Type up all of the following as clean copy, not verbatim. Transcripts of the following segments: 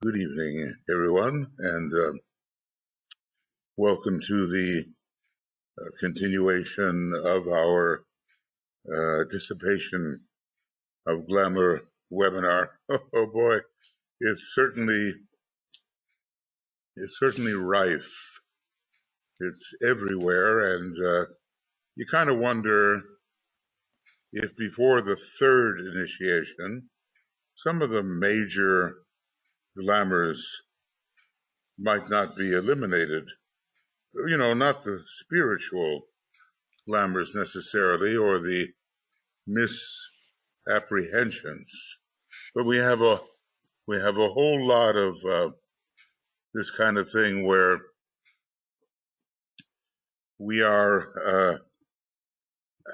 Good evening, everyone, and welcome to the continuation of our Dissipation of Glamour webinar. Oh boy, it's certainly rife. It's everywhere, and you kind of wonder if before the third initiation, some of the major glamours might not be eliminated. You know, not the spiritual glamours necessarily, or the misapprehensions, but we have a whole lot of this kind of thing where we are.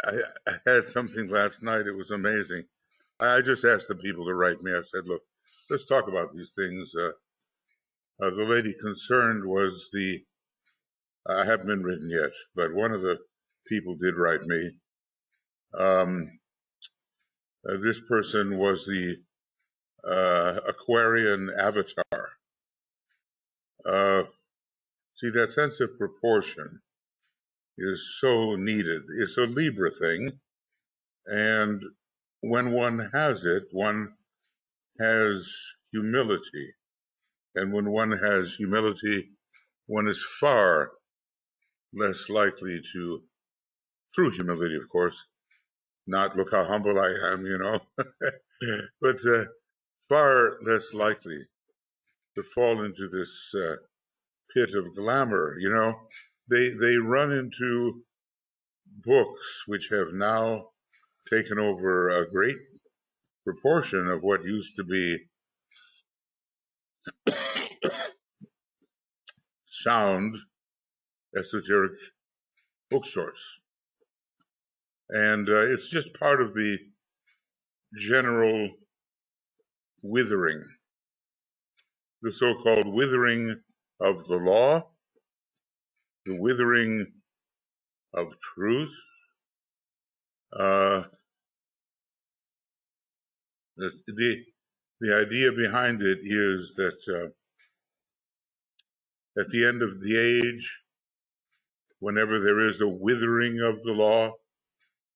I had something last night. It was amazing. I just asked the people to write me. I said, "Look, let's talk about these things." The lady concerned was the. I haven't been written yet, but one of the people did write me. This person was the Aquarian avatar. See, that sense of proportion is so needed. It's a Libra thing, and when one has it, one has humility. And when one has humility, one is far less likely to, through humility, of course, not look how humble I am, you know, but far less likely to fall into this pit of glamour, you know. They run into books which have now taken over a great proportion of what used to be sound esoteric bookstores. And it's just part of the general withering, the so-called withering of the law, the withering of truth. The idea behind it is that at the end of the age, whenever there is a withering of the law,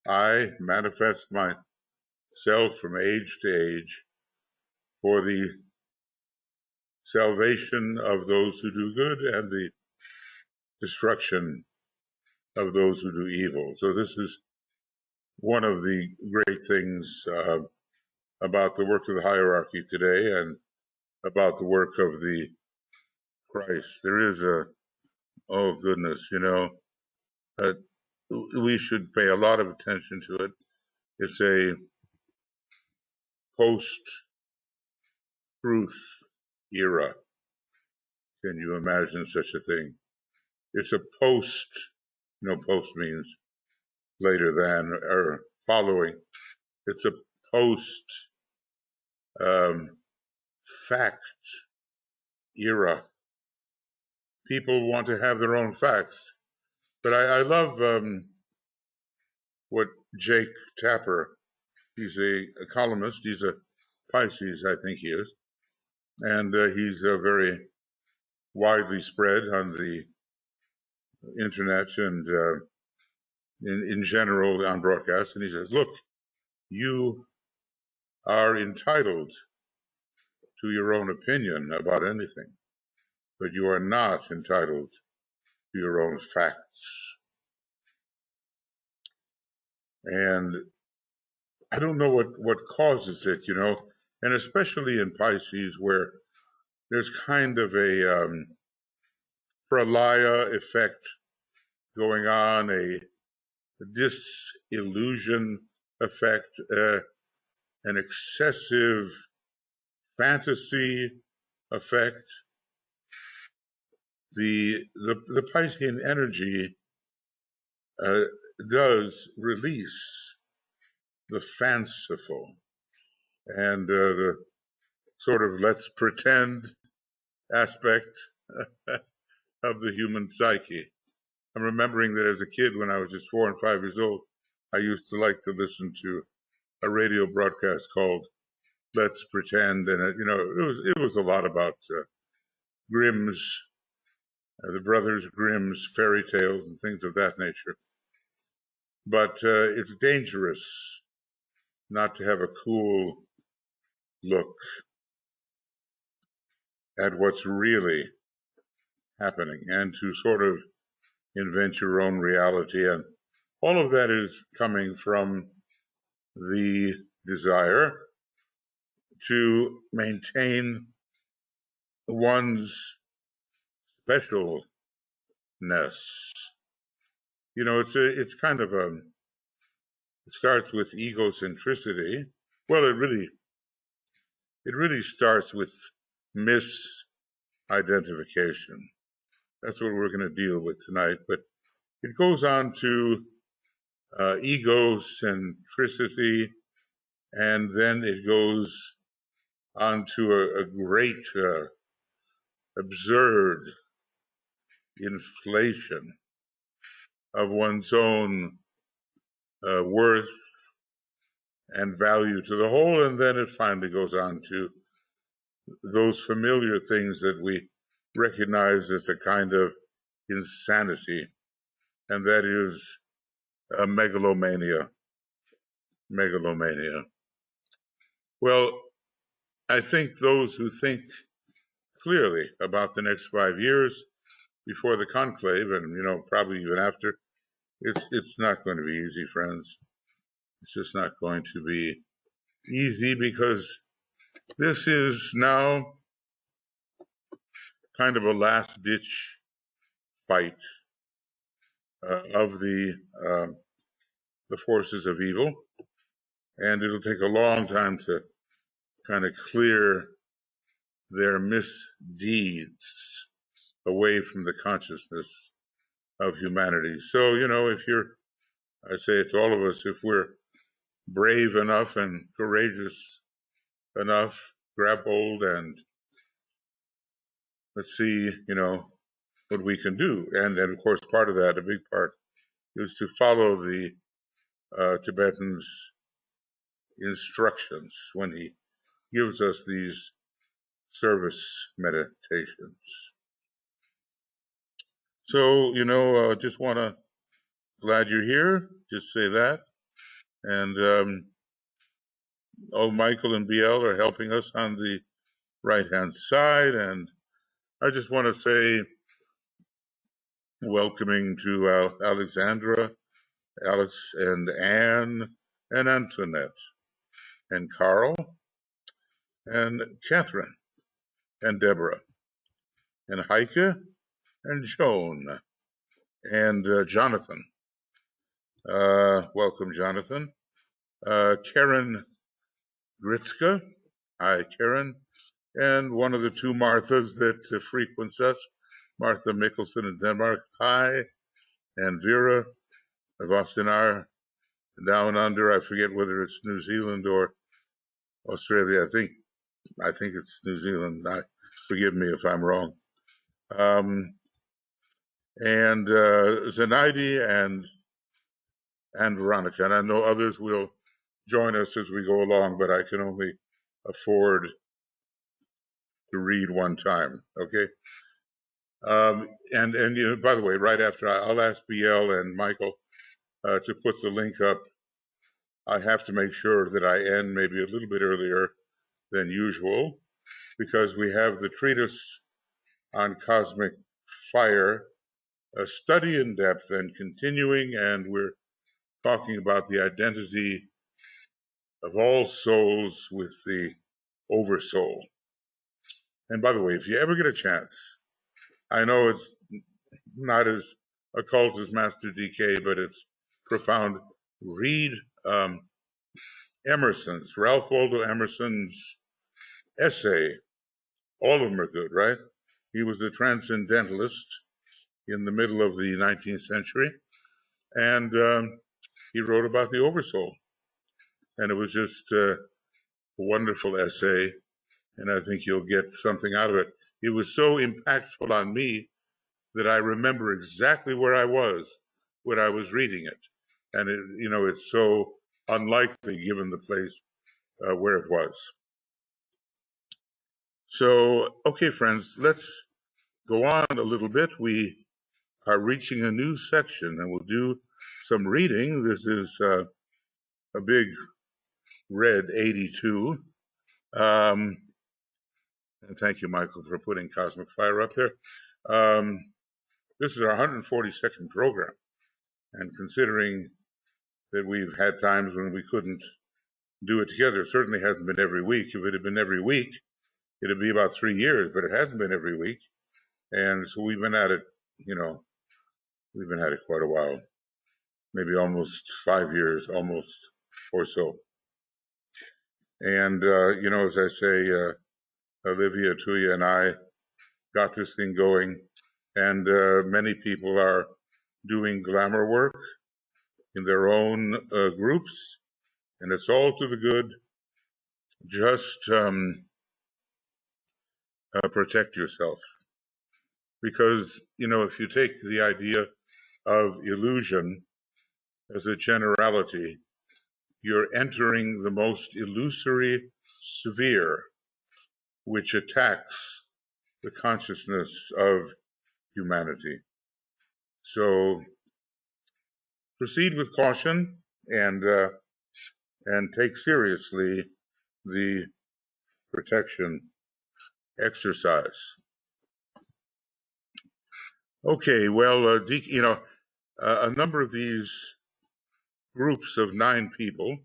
I manifest myself from age to age for the salvation of those who do good and the destruction of those who do evil. So this is one of the great things about the work of the hierarchy today and about the work of the Christ. There is oh goodness, you know, we should pay a lot of attention to it. It's a post-truth era. Can you imagine such a thing? It's a post, post means later than or following. It's a post fact era. People want to have their own facts. But I love what Jake Tapper, he's a columnist, he's a Pisces, I think he is, and he's very widely spread on the internet and in general on broadcast. And he says, look, you are entitled to your own opinion about anything, but you are not entitled to your own facts. And I don't know what causes it, you know, and especially in Pisces where there's kind of a pralaya effect going on, a disillusion effect, an excessive fantasy effect. The Piscean energy does release the fanciful and the sort of let's pretend aspect of the human psyche. I'm remembering that as a kid, when I was just 4 and 5 years old, I used to like to listen to a radio broadcast called let's pretend, and it was a lot about Grimm's, the Brothers Grimm's fairy tales and things of that nature. But it's dangerous not to have a cool look at what's really happening and to sort of invent your own reality. And all of that is coming from the desire to maintain one's specialness. It's kind of it starts with egocentricity. Well, it really starts with misidentification. That's what we're going to deal with tonight. But it goes on to egocentricity, and then it goes on to a great absurd inflation of one's own worth and value to the whole, and then it finally goes on to those familiar things that we recognize as a kind of insanity, and that is megalomania. Megalomania. Well, I think those who think clearly about the next 5 years before the conclave, and probably even after, it's not going to be easy, friends. It's just not going to be easy, because this is now kind of a last-ditch fight of the forces of evil, and it'll take a long time to kind of clear their misdeeds away from the consciousness of humanity. So, I say it to all of us, if we're brave enough and courageous enough, grab hold and let's see, what we can do. And of course, part of that, a big part, is to follow the Tibetan's instructions when he gives us these service meditations. So, just want to, glad you're here, just say that. And Michael and BL are helping us on the right-hand side. And I just want to say, welcoming to Alexandra, Alex and Anne and Antoinette and Carl and Catherine and Deborah and Heike and Joan and Jonathan. Welcome, Jonathan. Karen Gritska. Hi, Karen. And one of the two Marthas that frequents us, Martha Mickelson in Denmark. Hi. And Vera Vostinar down under. I forget whether it's New Zealand or Australia. I think it's New Zealand. Forgive me if I'm wrong. And Zenaidi and Veronica. And I know others will join us as we go along, but I can only afford to read one time. Okay. And by the way, right after I'll ask BL and Michael to put the link up. I have to make sure that I end maybe a little bit earlier than usual, because we have the treatise on cosmic fire, a study in depth and continuing, and we're talking about the identity of all souls with the oversoul. And by the way, if you ever get a chance, I know it's not as occult as Master DK, but it's profound. Read Ralph Waldo Emerson's essay. All of them are good, right? He was a transcendentalist in the middle of the 19th century, and he wrote about the oversoul. And it was just a wonderful essay, and I think you'll get something out of it. It was so impactful on me that I remember exactly where I was when I was reading it. And it's so unlikely given the place where it was. So, okay, friends, let's go on a little bit. We are reaching a new section, and we'll do some reading. This is a big red 82. And thank you, Michael, for putting Cosmic Fire up there. This is our 142nd program, and considering that we've had times when we couldn't do it together, it certainly hasn't been every week. If it had been every week, it'd be about 3 years, but it hasn't been every week. And so we've been at it, we've been at it quite a while, maybe almost 5 years, almost or so. And, as I say, Olivia, Tuya, and I got this thing going, and many people are doing glamour work in their own groups, and it's all to the good. Just protect yourself. Because, if you take the idea of illusion as a generality, you're entering the most illusory sphere, which attacks the consciousness of humanity. So proceed with caution and take seriously the protection exercise. Okay, well, a number of these groups of 9 people,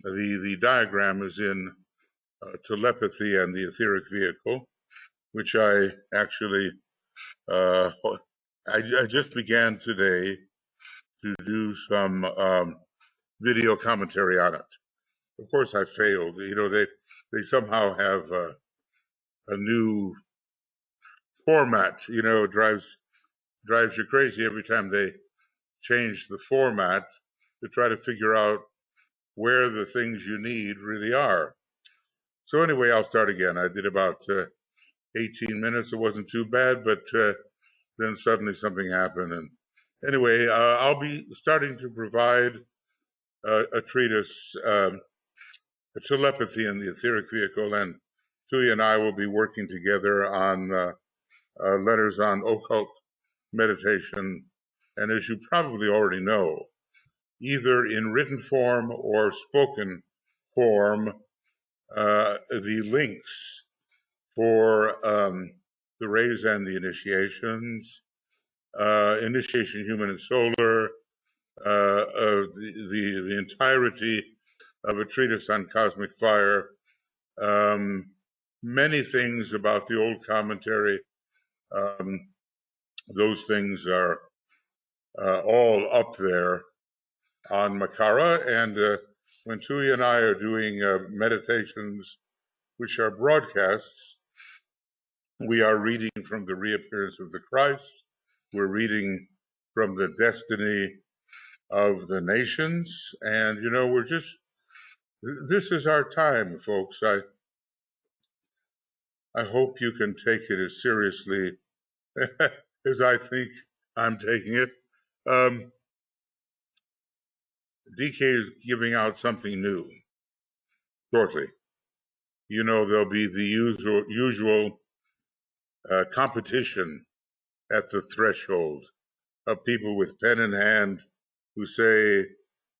the diagram is in telepathy and the etheric vehicle, which I actually, I just began today to do some video commentary on it. Of course, I failed. They somehow have a new format. Drives you crazy every time they change the format to try to figure out where the things you need really are. So anyway, I'll start again. I did about 18 minutes. It wasn't too bad, but then suddenly something happened. And anyway, I'll be starting to provide a treatise, a telepathy in the etheric vehicle, and Tuya and I will be working together on letters on occult meditation. And as you probably already know, either in written form or spoken form, the links for the rays and the initiations, initiation human and solar, the entirety of a treatise on cosmic fire, many things about the old commentary. Those things are all up there on Makara, and when Tuya and I are doing meditations, which are broadcasts, we are reading from the reappearance of the Christ. We're reading from the destiny of the nations, and this is our time, folks. I hope you can take it as seriously as I think I'm taking it. DK is giving out something new shortly. There'll be the usual competition at the threshold of people with pen in hand who say,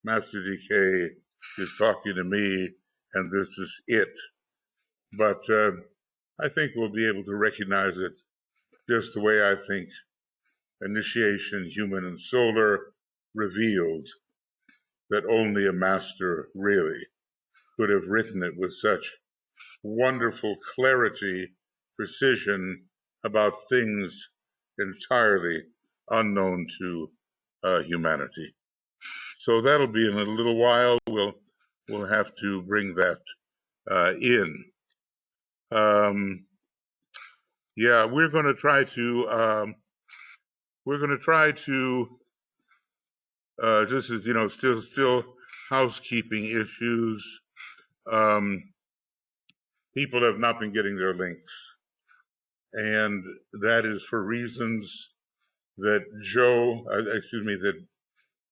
Master DK is talking to me and this is it. But I think we'll be able to recognize it just the way I think initiation, human and solar, revealed that only a master really could have written it with such wonderful clarity, precision about things entirely unknown to humanity. So that'll be in a little while. We'll have to bring that in. Yeah, we're going to try to. This is still housekeeping issues. People have not been getting their links, and that is for reasons that that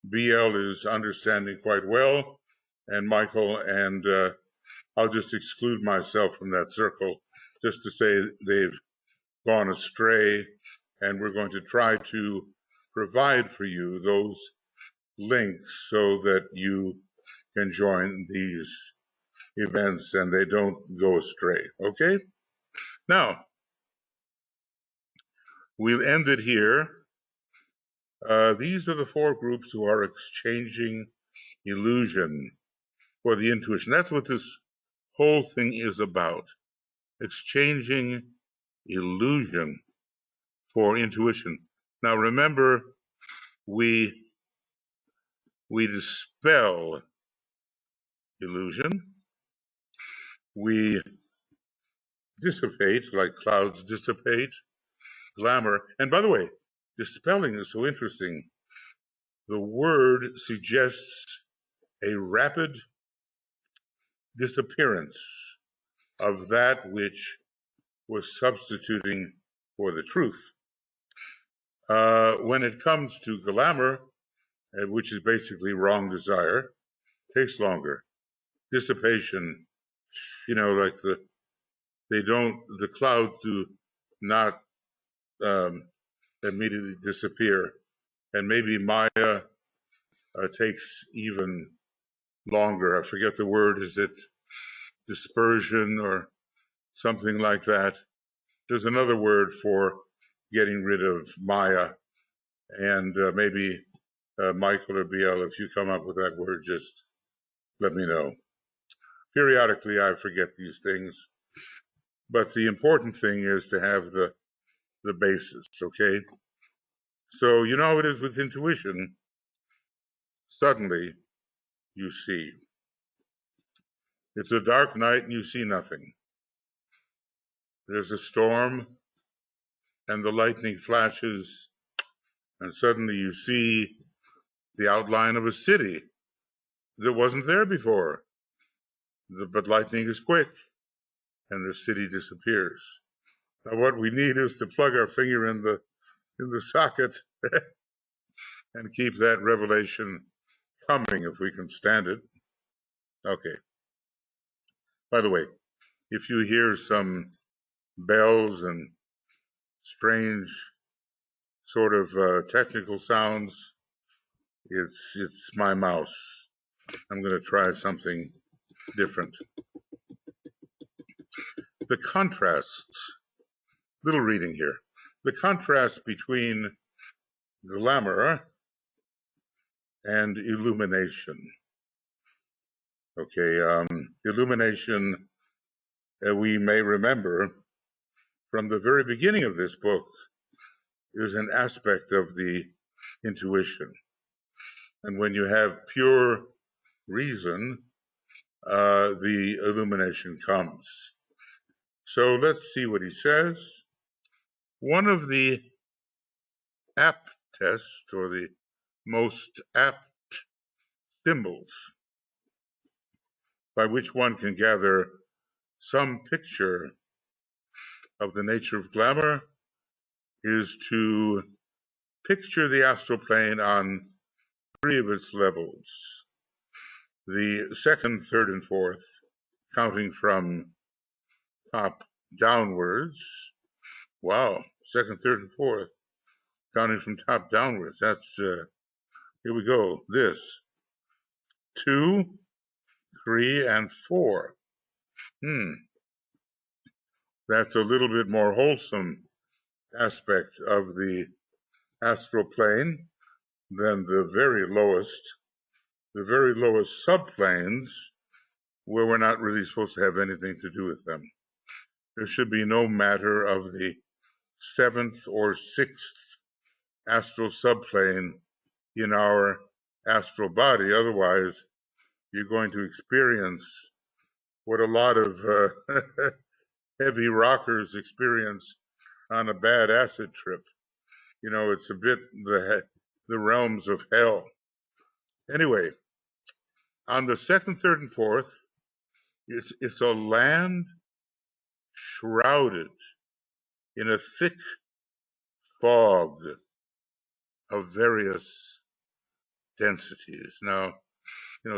BL is understanding quite well, and Michael and I'll just exclude myself from that circle just to say they've gone astray, and we're going to try to provide for you those links so that you can join these events and they don't go astray. Okay? Now, we'll end it here. These are the four groups who are exchanging illusion for the intuition. That's what this whole thing is about. Exchanging illusion for intuition. Now remember, we dispel illusion. We dissipate, like clouds dissipate, glamour. And by the way, dispelling is so interesting. The word suggests a rapid disappearance of that which was substituting for the truth. When it comes to glamour, which is basically wrong desire, takes longer. Dissipation, like the clouds do not immediately disappear, and maybe Maya takes even longer. I forget the word. Is it dispersion or something like that? There's another word for getting rid of Maya, and maybe Michael or BL, if you come up with that word, just let me know. Periodically, I forget these things, but the important thing is to have the basis, okay? So you know how it is with intuition. Suddenly, you see. It's a dark night and you see nothing. There's a storm and the lightning flashes, and suddenly you see the outline of a city that wasn't there before. But lightning is quick, and the city disappears. Now, what we need is to plug our finger in the socket and keep that revelation coming if we can stand it. Okay. By the way, if you hear some bells and strange sort of technical sounds, it's my mouse. I'm going to try something different. The contrasts, little reading here. The contrast between glamour and illumination. Okay, illumination, we may remember from the very beginning of this book, is an aspect of the intuition. And when you have pure reason, the illumination comes. So let's see what he says. One of the apt tests, or the most apt symbols by which one can gather some picture of the nature of glamour, is to picture the astral plane on three of its levels. The second, third, and fourth, counting from top downwards. Wow, second, third, and fourth, counting from top downwards. That's, here we go, this. 2, 3, and 4. That's a little bit more wholesome aspect of the astral plane than the very lowest subplanes, where we're not really supposed to have anything to do with them. There should be no matter of the 7th or 6th astral subplane in our astral body. Otherwise, you're going to experience what a lot of heavy rockers experience on a bad acid trip. It's a bit the realms of hell. Anyway, on the second, third, and fourth, it's a land shrouded in a thick fog of various densities. Now,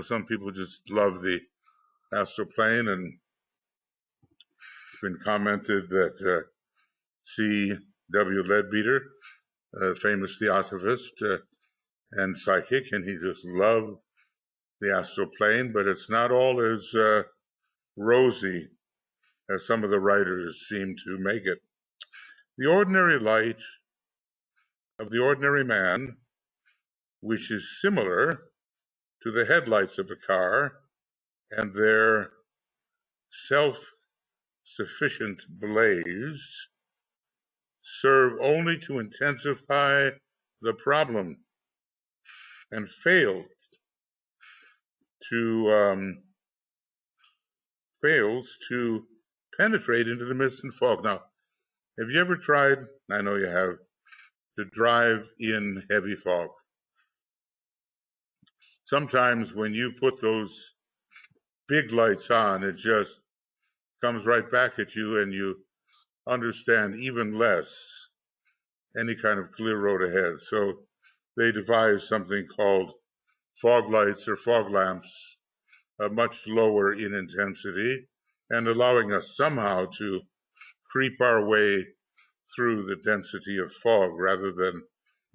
some people just love the astral plane, and it's been commented that C.W. Leadbeater, a famous theosophist and psychic, and he just loved the astral plane, but it's not all as rosy as some of the writers seem to make it. The ordinary light of the ordinary man, which is similar to the headlights of a car and their self-sufficient blaze, serve only to intensify the problem and fails to penetrate into the mist and fog. Now, have you ever tried, I know you have, to drive in heavy fog? Sometimes when you put those big lights on, it just comes right back at you, and you understand even less any kind of clear road ahead. So they devised something called fog lights or fog lamps, much lower in intensity, and allowing us somehow to creep our way through the density of fog rather than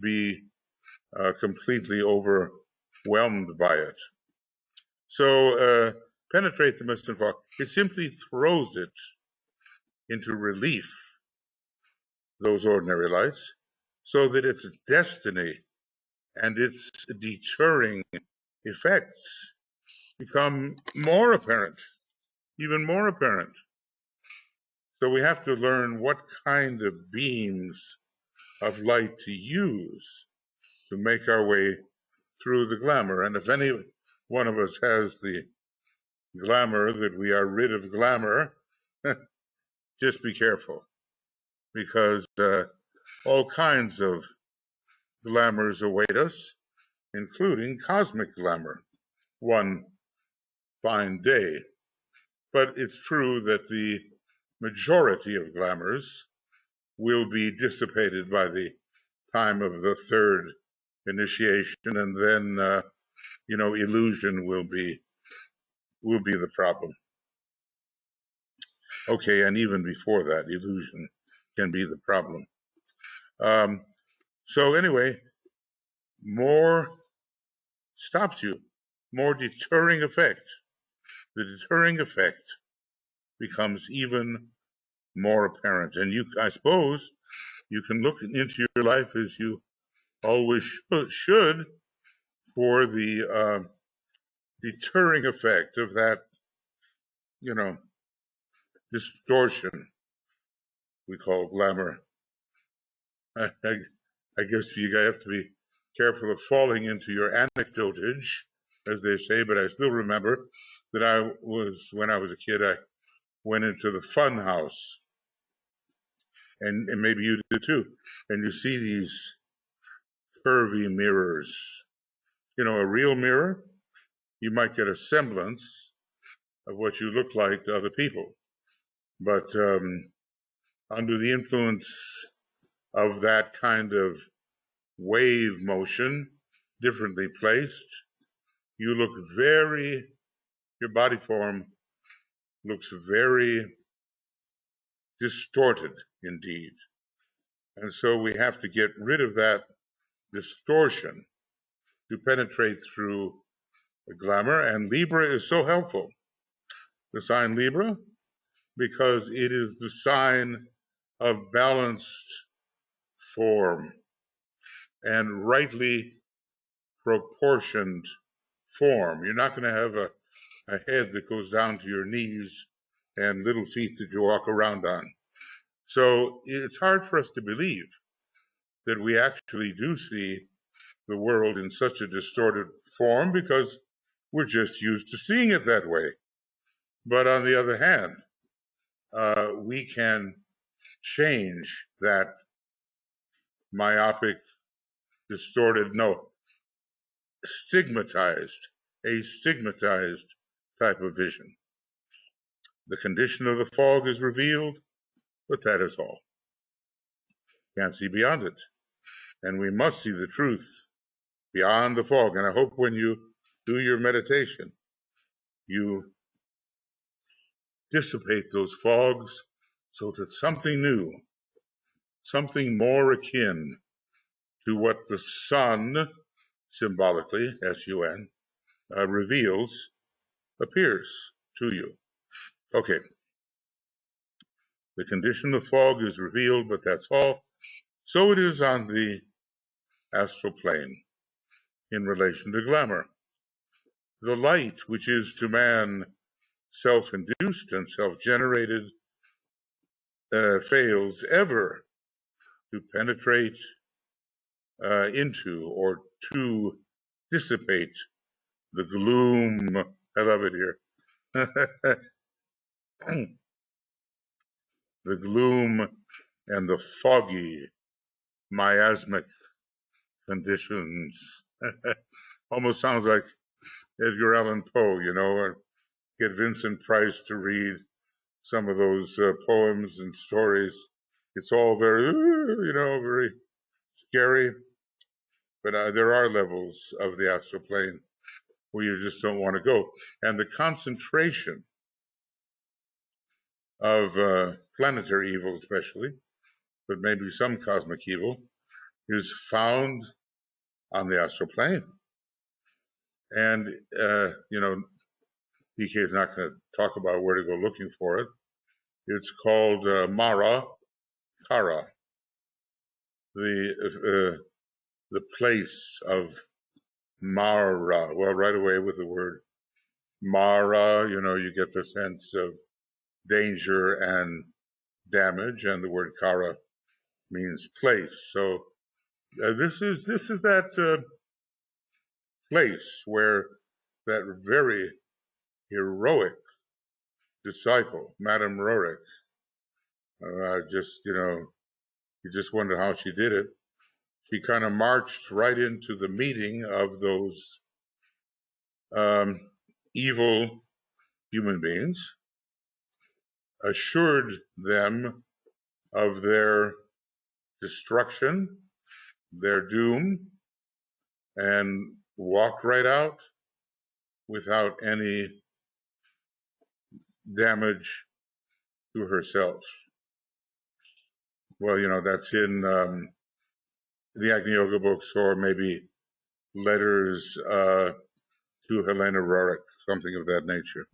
be completely overwhelmed by it. So penetrate the mist and fog. It simply throws it into relief, those ordinary lights, so that its destiny and its deterring effects become more apparent, even more apparent. So we have to learn what kind of beams of light to use to make our way through the glamour. And if any one of us has the glamour that we are rid of glamour, just be careful, because all kinds of glamours await us, including cosmic glamour, one fine day. But it's true that the majority of glamours will be dissipated by the time of the third initiation, and then illusion will be the problem. Okay, and even before that, illusion can be the problem. So anyway, more stops you, more deterring effect. The deterring effect becomes even more apparent, and I suppose, you can look into your life as you always should for the deterring effect of that, distortion we call glamour. I guess you have to be careful of falling into your anecdotage, as they say, but I still remember that when I was a kid, I went into the fun house, and maybe you did too, and you see these curvy mirrors. A real mirror, you might get a semblance of what you look like to other people, but under the influence of that kind of wave motion, differently placed, your body form looks very distorted indeed. And so we have to get rid of that distortion to penetrate through the glamour. And Libra is so helpful, the sign Libra, because it is the sign of balanced form and rightly proportioned form. You're not going to have a head that goes down to your knees and little feet that you walk around on. So it's hard for us to believe that we actually do see the world in such a distorted form, because we're just used to seeing it that way. But on the other hand, we can change that myopic, stigmatized type of vision. The condition of the fog is revealed, but that is all. Can't see beyond it. And we must see the truth beyond the fog. And I hope when you do your meditation, you dissipate those fogs so that something new, something more akin to what the sun, symbolically, S-U-N, reveals, appears to you. Okay, the condition of fog is revealed, but that's all. So it is on the astral plane in relation to glamour. The light, which is to man self-induced and self-generated, fails ever to penetrate into or to dissipate the gloom. I love it here. The gloom and the foggy miasmic conditions. Almost sounds like Edgar Allan Poe, or get Vincent Price to read some of those poems and stories. It's all very, very scary, but there are levels of the astral plane where you just don't want to go. And the concentration of planetary evil especially, but maybe some cosmic evil, is found on the astral plane. And, PK is not going to talk about where to go looking for it. It's called Mara Kara, the place of Mara. Well, right away with the word Mara, you get the sense of danger and damage, and the word Kara means place. So this is that place where that very heroic disciple, Madame Roerich, you just wonder how she did it. She kind of marched right into the meeting of those evil human beings, assured them of their destruction, their doom, and walked right out without any damage to herself. Well, that's in the Agni Yoga books, or maybe letters to Helena Roerich, something of that nature.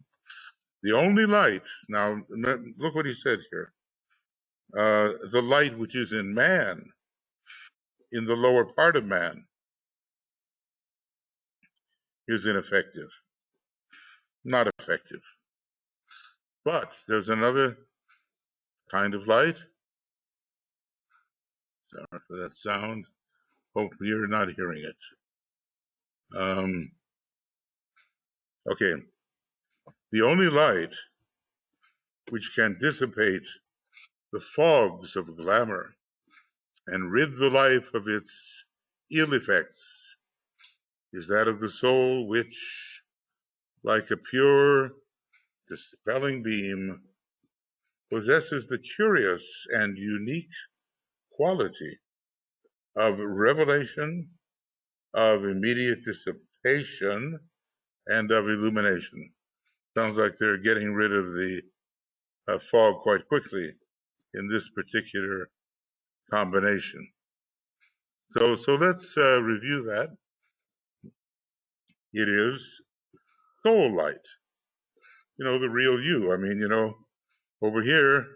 The only light, now look what he said here, the light which is in man, in the lower part of man, is ineffective, not effective. But there's another kind of light. Sorry for that sound. Hope you're not hearing it. Okay. The only light which can dissipate the fogs of glamour and rid the life of its ill effects is that of the soul which, like a pure, dispelling beam, possesses the curious and unique quality of revelation, of immediate dissipation, and of illumination. Sounds like they're getting rid of the fog quite quickly in this particular combination. So let's review that. It is soul light, the real you. I mean, over here,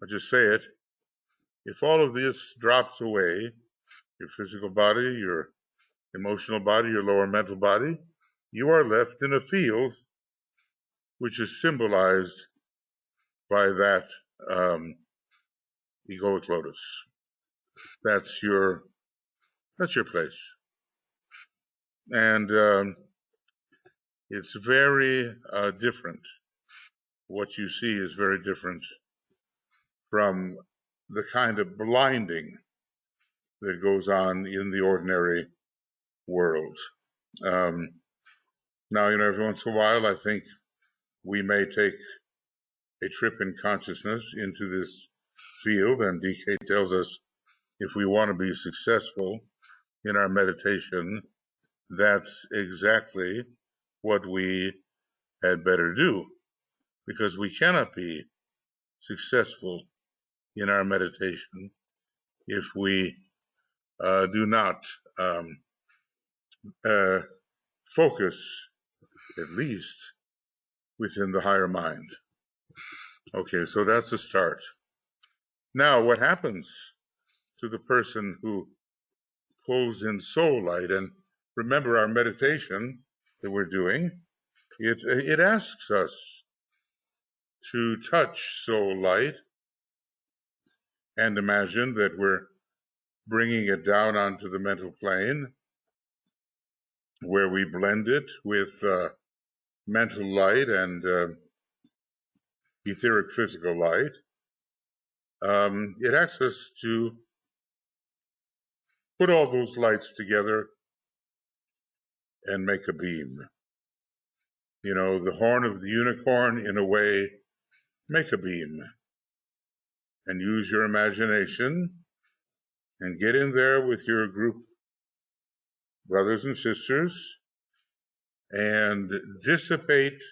I'll just say it, if all of this drops away, your physical body, your emotional body, your lower mental body, you are left in a field which is symbolized by that egoic lotus. That's your place. And it's very different. What you see is very different from the kind of blinding that goes on in the ordinary world. Now, every once in a while, I think we may take a trip in consciousness into this field, and DK tells us if we want to be successful in our meditation, that's exactly what we had better do. because we cannot be successful in our meditation if we do not focus, at least, within the higher mind. Okay, so that's a start. Now, what happens to the person who pulls in soul light? And remember, our meditation that we're doing, it asks us to touch soul light and imagine that we're bringing it down onto the mental plane where we blend it with mental light and etheric physical light. It asks us to put all those lights together and make a beam. You know, the horn of the unicorn, in a way, make a beam. And use your imagination and get in there with your group brothers and sisters and dissipate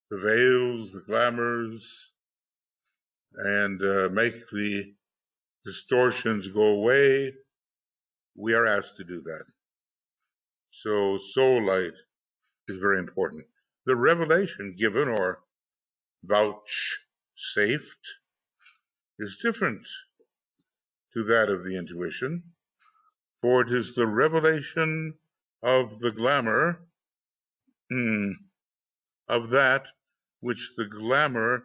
the veils, the glamours, and make the distortions go away. We are asked to do that. So soul light is very important. The revelation given or vouchsafed is different to that of the intuition, for it is the revelation of the glamour of that which the glamour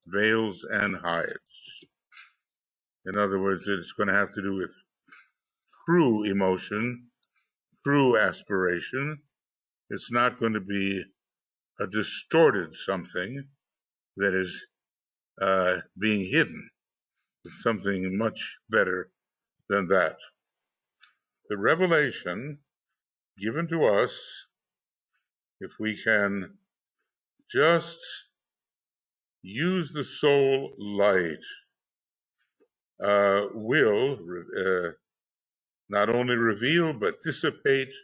veils and hides. In other words, it's going to have to do with true emotion, true aspiration. It's not going to be a distorted something that is being hidden. It's something much better than that. The revelation given to us, if we can just use the soul light, will not only reveal but dissipate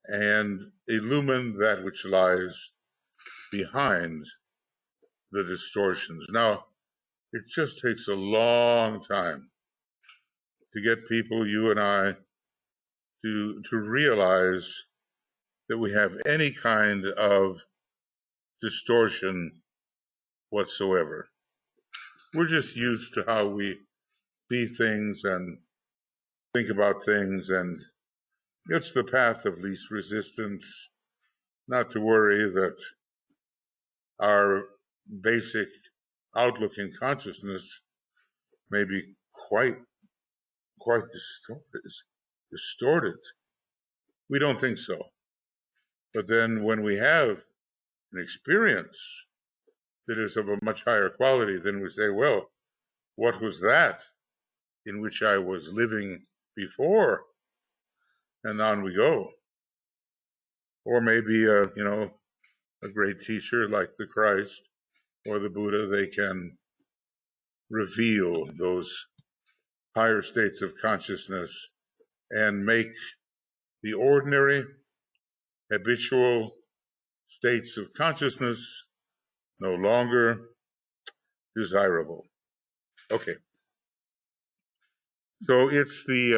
and illumine that which lies behind the distortions. Now, it just takes a long time to get people, you and I, to realize that we have any kind of distortion whatsoever. We're just used to how we see things and think about things, and it's the path of least resistance. Not to worry that our basic outlook in consciousness may be quite distorted. We don't think so. But then when we have an experience that is of a much higher quality, then we say, well, what was that in which I was living before? And on we go. Or maybe, a great teacher like the Christ or the Buddha, they can reveal those higher states of consciousness and make the ordinary, habitual states of consciousness no longer desirable. Okay. So it's the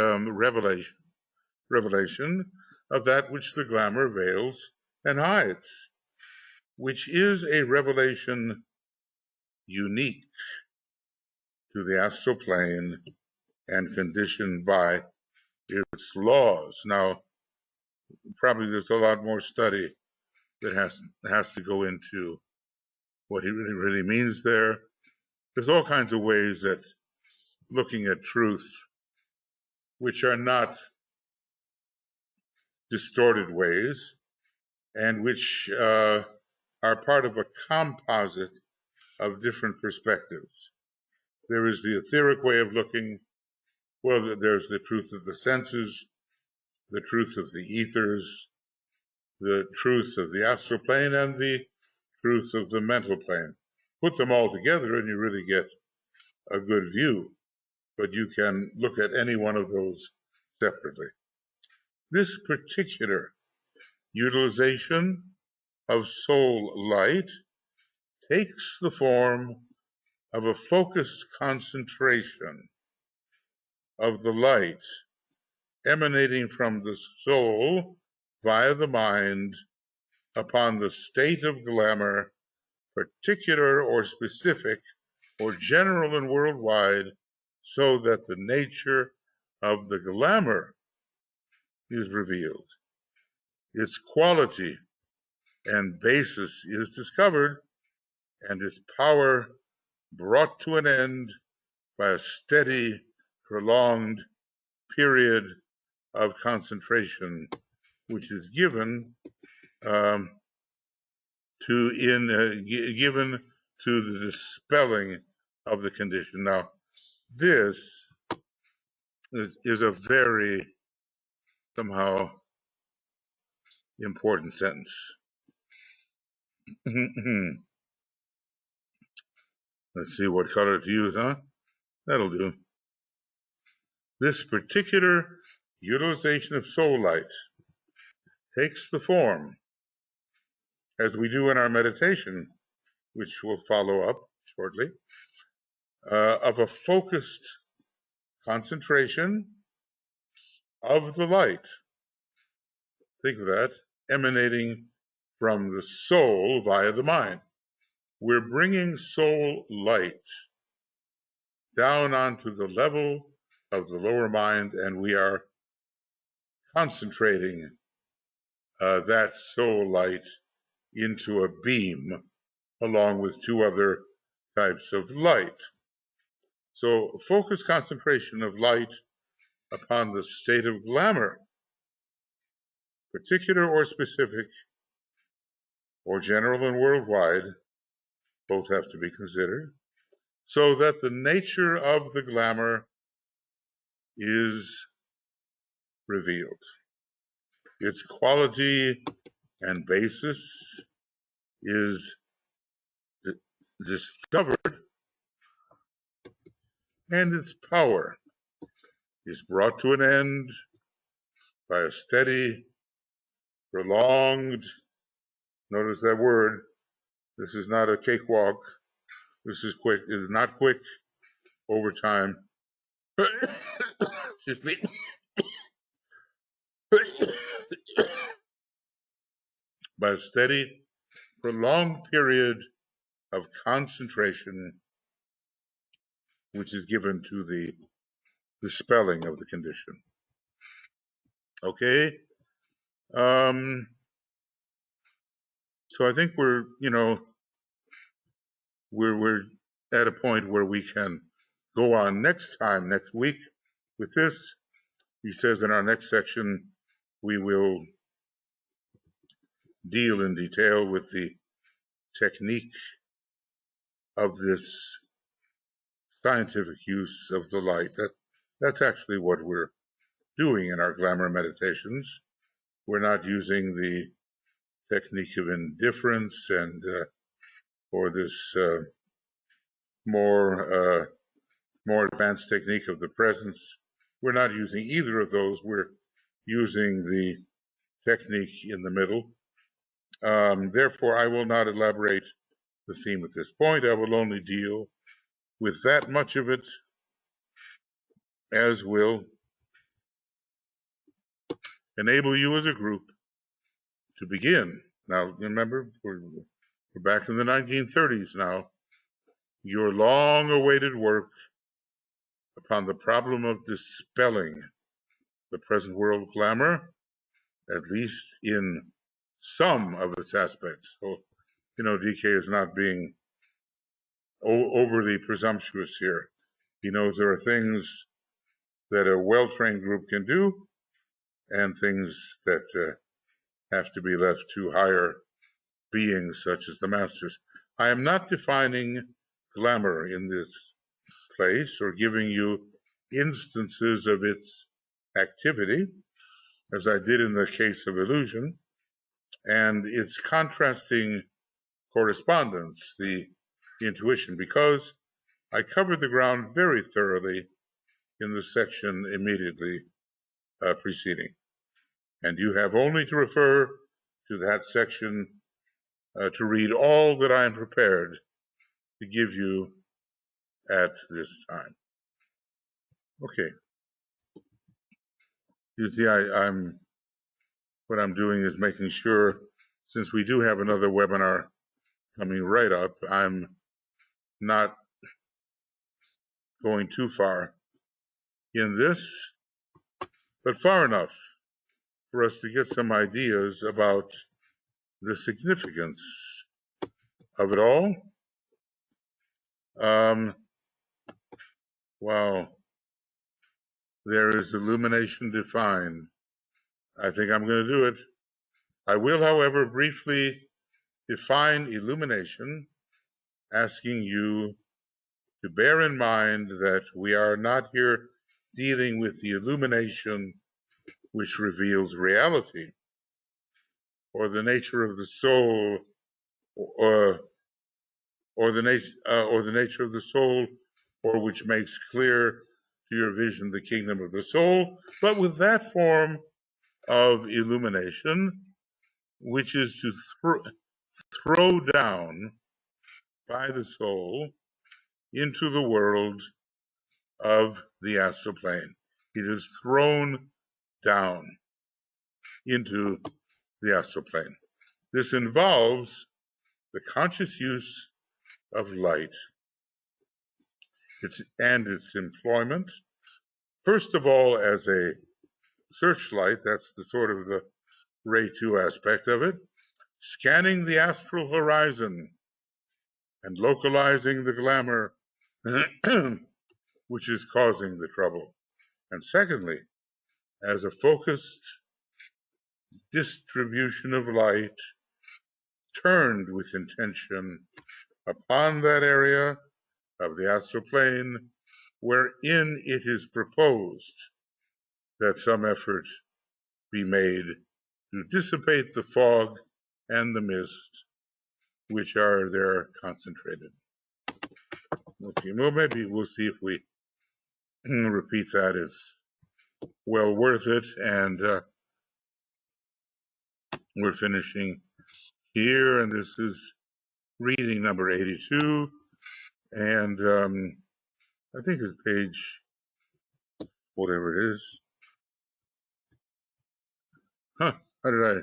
revelation of that which the glamour veils and hides, which is a revelation unique to the astral plane and conditioned by its laws. Now, probably there's a lot more study that has to go into what he really means there. There's all kinds of ways that looking at truth, which are not distorted ways, and which are part of a composite of different perspectives. There is the etheric way of looking. Well, there's the truth of the senses, the truth of the ethers, the truth of the astral plane, and the truth of the mental plane. Put them all together and you really get a good view, but you can look at any one of those separately. This particular utilization of soul light takes the form of a focused concentration of the light emanating from the soul via the mind upon the state of glamour, particular or specific, or general and worldwide, so that the nature of the glamour is revealed. Its quality and basis is discovered, and its power brought to an end by a steady, prolonged period of concentration, which is given given to the dispelling of the condition. Now, this is a very somehow important sentence. Let's see what color to use, huh? That'll do. This particular utilization of soul light takes the form, as we do in our meditation, which will follow up shortly, of a focused concentration of the light. Think of that, emanating from the soul via the mind. We're bringing soul light down onto the level of the lower mind, and we are concentrating that soul light into a beam along with two other types of light. So focused concentration of light upon the state of glamour, particular or specific, or general and worldwide, both have to be considered, so that the nature of the glamour is revealed. Its quality and basis is discovered, and its power is brought to an end by a steady, prolonged, notice that word, this is not a cakewalk, this is quick, it is not quick over time. Excuse me. By a steady, prolonged period of concentration, which is given to the dispelling of the condition. Okay? So I think we're at a point where we can go on next week with this. He says in our next section, we will deal in detail with the technique of this scientific use of the light. That's actually what we're doing in our glamour meditations. We're not using the technique of indifference and or this more advanced technique of the presence. We're not using either of those. We're using the technique in the middle. Therefore, I will not elaborate the theme at this point. I will only deal with that much of it as will enable you as a group to begin. Now, remember, we're back in the 1930s now. Your long-awaited work upon the problem of dispelling the present world glamour, at least in some of its aspects. So, DK is not being overly presumptuous here. He knows there are things that a well-trained group can do and things that have to be left to higher beings such as the masters. I am not defining glamour in this place or giving you instances of its activity, as I did in the case of illusion, and its contrasting correspondence, the intuition, because I covered the ground very thoroughly in the section immediately preceding. And you have only to refer to that section to read all that I am prepared to give you at this time. Okay. You see, what I'm doing is making sure, since we do have another webinar coming right up, I'm not going too far in this, but far enough for us to get some ideas about the significance of it all. Wow, there is illumination defined. I think I'm going to do it. I will, however, briefly define illumination, asking you to bear in mind that we are not here dealing with the illumination which reveals reality, or the nature of the soul, or the nature of the soul, or which makes clear to your vision the kingdom of the soul, but with that form of illumination, which is to throw down by the soul into the world of the astral plane. It is thrown down into the astral plane. This involves the conscious use of light and its employment, first of all as a searchlight, that's the sort of the ray 2 aspect of it, scanning the astral horizon and localizing the glamour which is causing the trouble. And secondly, as a focused distribution of light turned with intention upon that area of the astral plane wherein it is proposed that some effort be made to dissipate the fog and the mist which are there concentrated. Okay, well, maybe we'll see if we repeat that. It's well worth it, and we're finishing here, and this is reading number 82, and I think it's page whatever it is. How did I?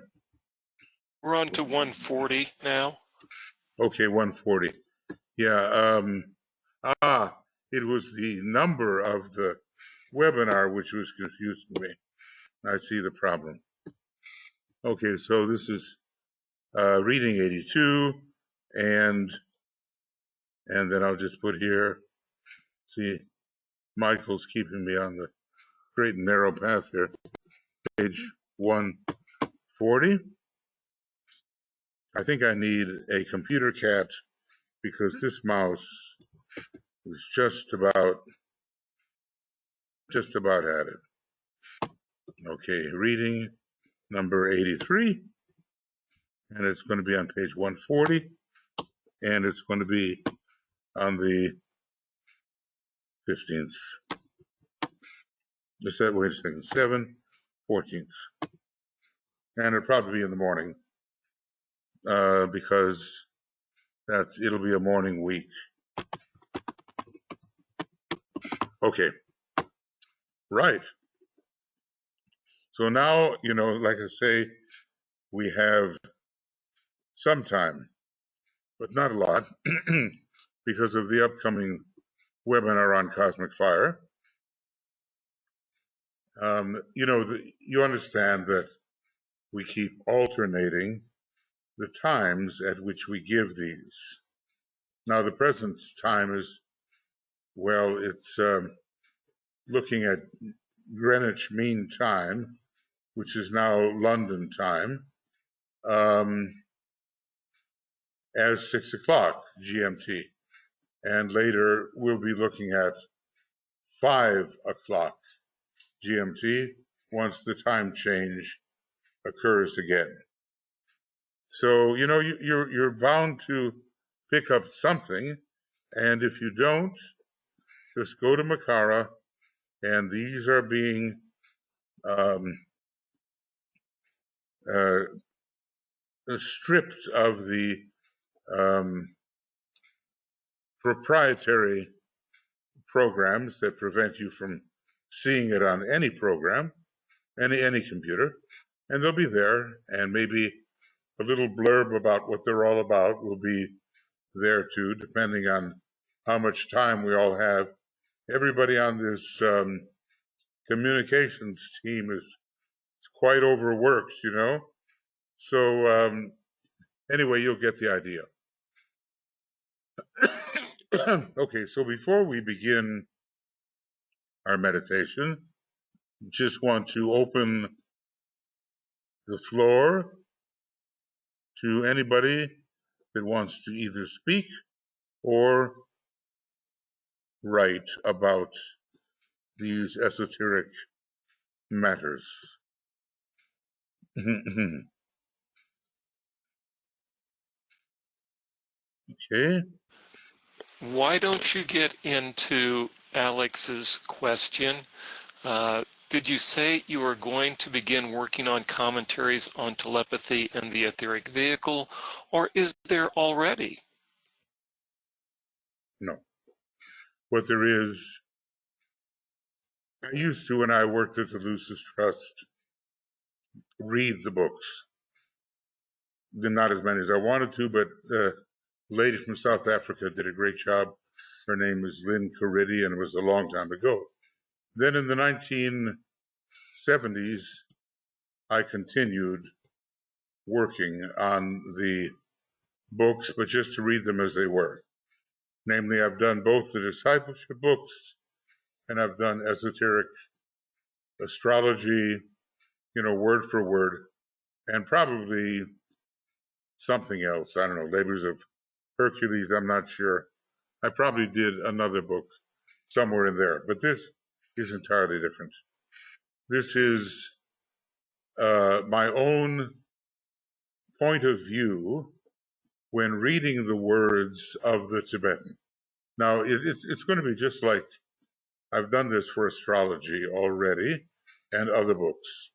We're on to 140 now. Okay, 140. Yeah. It was the number of the webinar which was confusing me. I see the problem. Okay, so this is reading 82, and then I'll just put here. See, Michael's keeping me on the straight and narrow path here. Page 140. I think I need a computer cat because this mouse is just about at it. Okay, reading number 83, and it's going to be on page 140, and it's going to be on the 15th. Just that, wait a second, 14th. And it'll probably be in the morning because it'll be a morning week. Okay, right. So now, like I say, we have some time, but not a lot, because of the upcoming webinar on cosmic fire. You understand that we keep alternating the times at which we give these. Now, the present time is, well, it's looking at Greenwich Mean Time, which is now London time, as 6 o'clock GMT. And later, we'll be looking at 5 o'clock GMT once the time change occurs again. So, you're bound to pick up something, and if you don't, just go to Makara, and these are being stripped of the um, proprietary programs that prevent you from seeing it on any program, any computer, and they'll be there, and maybe a little blurb about what they're all about will be there too, depending on how much time we all have. Everybody on this communications team is quite overworked, you know. So anyway, you'll get the idea. Okay, so before we begin our meditation, just want to open the floor to anybody that wants to either speak or write about these esoteric matters. Okay. Why don't you get into Alex's question? Did you say you were going to begin working on commentaries on telepathy and the etheric vehicle, or is there already? No. What there is, I used to, when I worked at the Lucis Trust, read the books. Not as many as I wanted to, but the lady from South Africa did a great job. Her name is Lynn Caridi, and it was a long time ago. Then in the 1970s, I continued working on the books, but just to read them as they were. Namely, I've done both the discipleship books and I've done esoteric astrology, word for word, and probably something else. I don't know, Labors of Hercules, I'm not sure. I probably did another book somewhere in there, but this is entirely different. This is my own point of view when reading the words of the Tibetan. Now, it's going to be just like I've done this for astrology already and other books.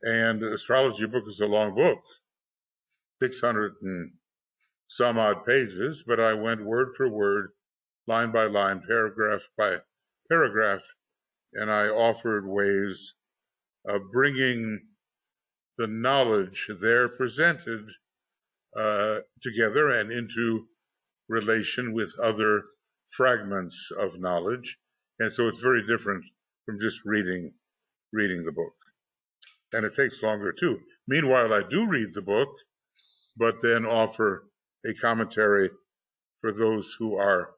And the astrology book is a long book, 600 and some odd pages, but I went word for word, line by line, paragraph by paragraph, and I offered ways of bringing the knowledge there presented together and into relation with other fragments of knowledge. And so it's very different from just reading the book. And it takes longer too. Meanwhile, I do read the book, but then offer a commentary for those who are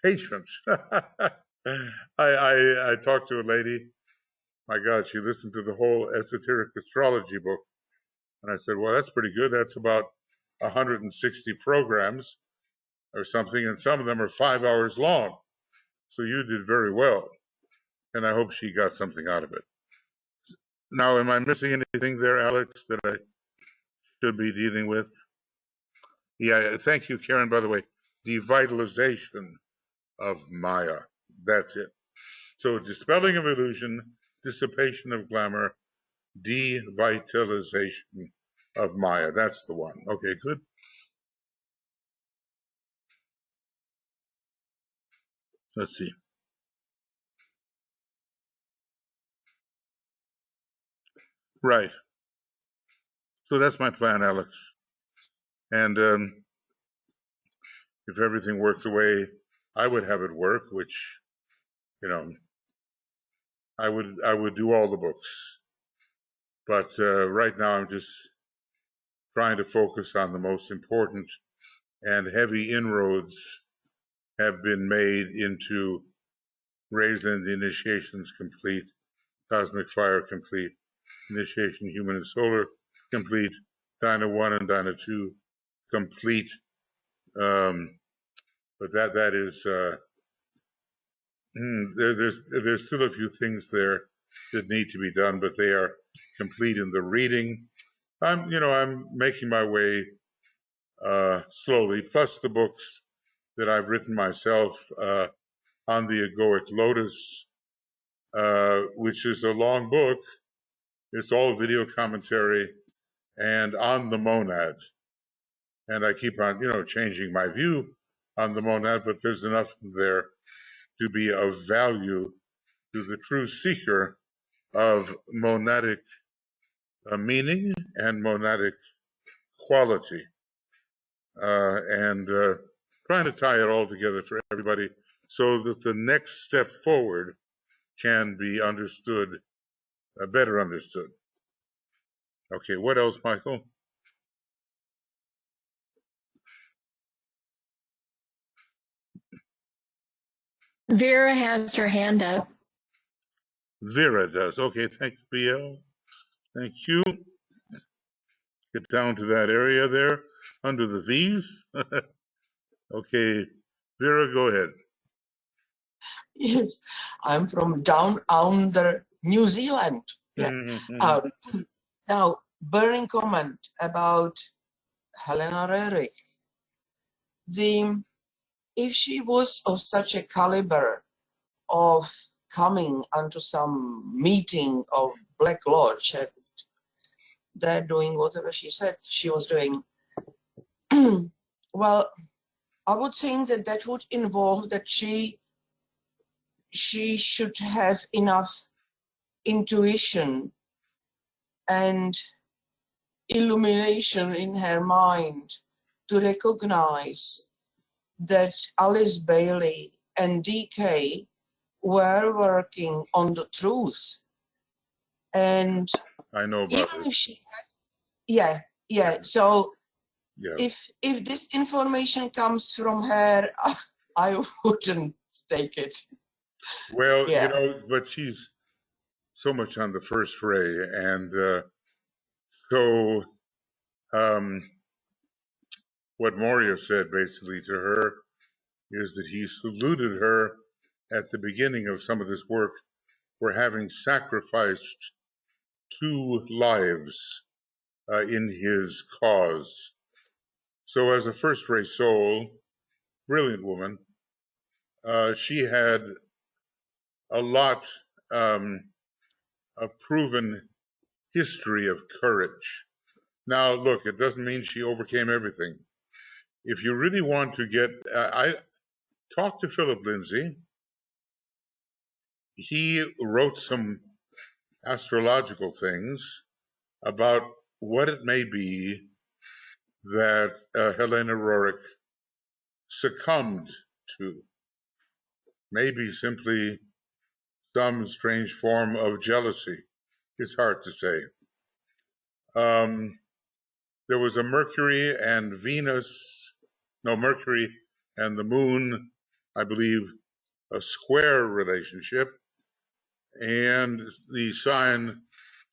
patient. I talked to a lady, my God, she listened to the whole esoteric astrology book. And I said, well, that's pretty good. That's about 160 programs or something, and some of them are 5 hours long. So you did very well. And I hope she got something out of it. Now, am I missing anything there, Alex, that I should be dealing with? Yeah, thank you, Karen, by the way. Devitalization of Maya. That's it. So dispelling of illusion, dissipation of glamour, devitalization of Maya. That's the one. Okay, good. Let's see. Right. So that's my plan, Alex. And if everything worked the way I would have it work, which, I would do all the books. But right now I'm just trying to focus on the most important, and heavy inroads have been made into Raisin, the initiations complete, Cosmic Fire complete, Initiation Human and Solar complete, Dyna 1 and Dyna 2 complete. But that is there's still a few things there that need to be done, but they are complete in the reading. I'm making my way slowly, plus the books that I've written myself on the egoic lotus, which is a long book. It's all video commentary, and on the monad. And I keep on, changing my view on the monad, but there's enough there to be of value to the true seeker of monadic meaning and monadic quality, and trying to tie it all together for everybody so that the next step forward can be understood, better understood. Okay, what else, Michael? Vera has her hand up. Vera does. Okay, thanks, BL. Thank you. Get down to that area there under the V's. Okay, Vera, go ahead. Yes, I'm from down under New Zealand. Yeah. Now, burning comment about Helena Rerich. If she was of such a caliber of coming onto some meeting of Black Lodge, they're doing whatever she said she was doing. Well, I would think that that would involve that she should have enough intuition and illumination in her mind to recognize that Alice Bailey and DK were working on the truth. And I know about even this. if she had, yeah. So yeah. if this information comes from her, I wouldn't take it. Well, but she's so much on the first ray, and so what Moria said basically to her is that he saluted her at the beginning of some of this work for having sacrificed 2 lives in his cause. So as a first ray soul, brilliant woman, she had a lot of proven history of courage. Now, look, it doesn't mean she overcame everything. If you really want to get, I talked to Philip Lindsay. He wrote some astrological things about what it may be that Helena Roerich succumbed to. Maybe simply some strange form of jealousy. It's hard to say. There was a Mercury and the moon, I believe, a square relationship, and the sign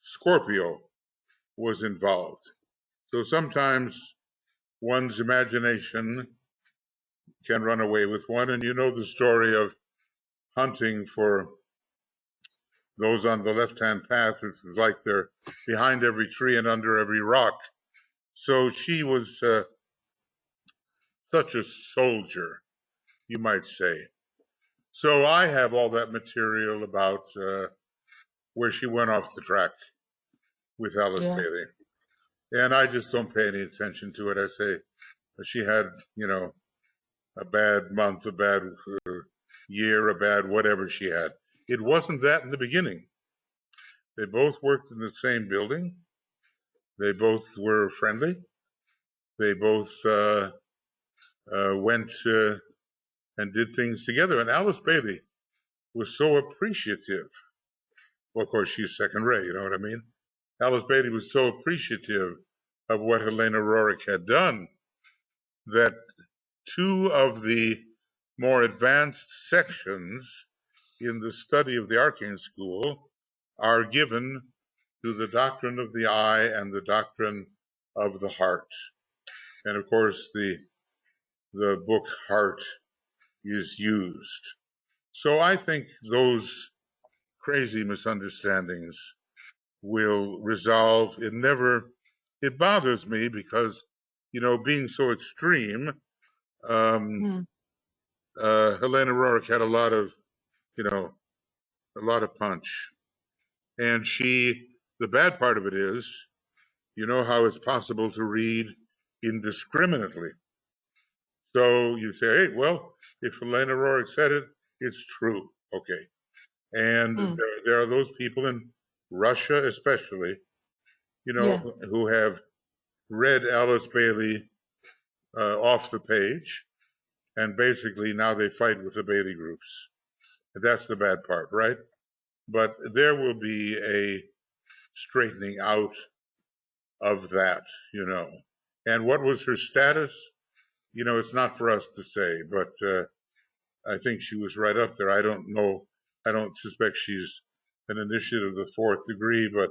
Scorpio was involved. So sometimes one's imagination can run away with one, and you know the story of hunting for those on the left-hand path. It's like they're behind every tree and under every rock. So she was such a soldier, you might say. So I have all that material about where she went off the track with Alice Bailey. And I just don't pay any attention to it. I say she had, a bad month, a bad year, a bad whatever she had. It wasn't that in the beginning. They both worked in the same building. They both were friendly. They both went and did things together. And Alice Bailey was so appreciative. Well, of course, she's second ray, you know what I mean? Alice Bailey was so appreciative of what Helena Roerich had done that 2 of the more advanced sections in the study of the arcane school are given to the doctrine of the eye and the doctrine of the heart. And of course, the book Heart is used. So I think those crazy misunderstandings will resolve. It bothers me because, being so extreme, Helena Roerich had a lot of punch. And the bad part of it is you know how it's possible to read indiscriminately. So you say, hey, well, if Elena Rorik said it, it's true. Okay. And there are those people in Russia, especially, Yeah. who have read Alice Bailey off the page, and basically now they fight with the Bailey groups. That's the bad part, right? But there will be a straightening out of that. And what was her status? It's not for us to say, but I think she was right up there. I don't know. I don't suspect she's an initiate of the fourth degree, but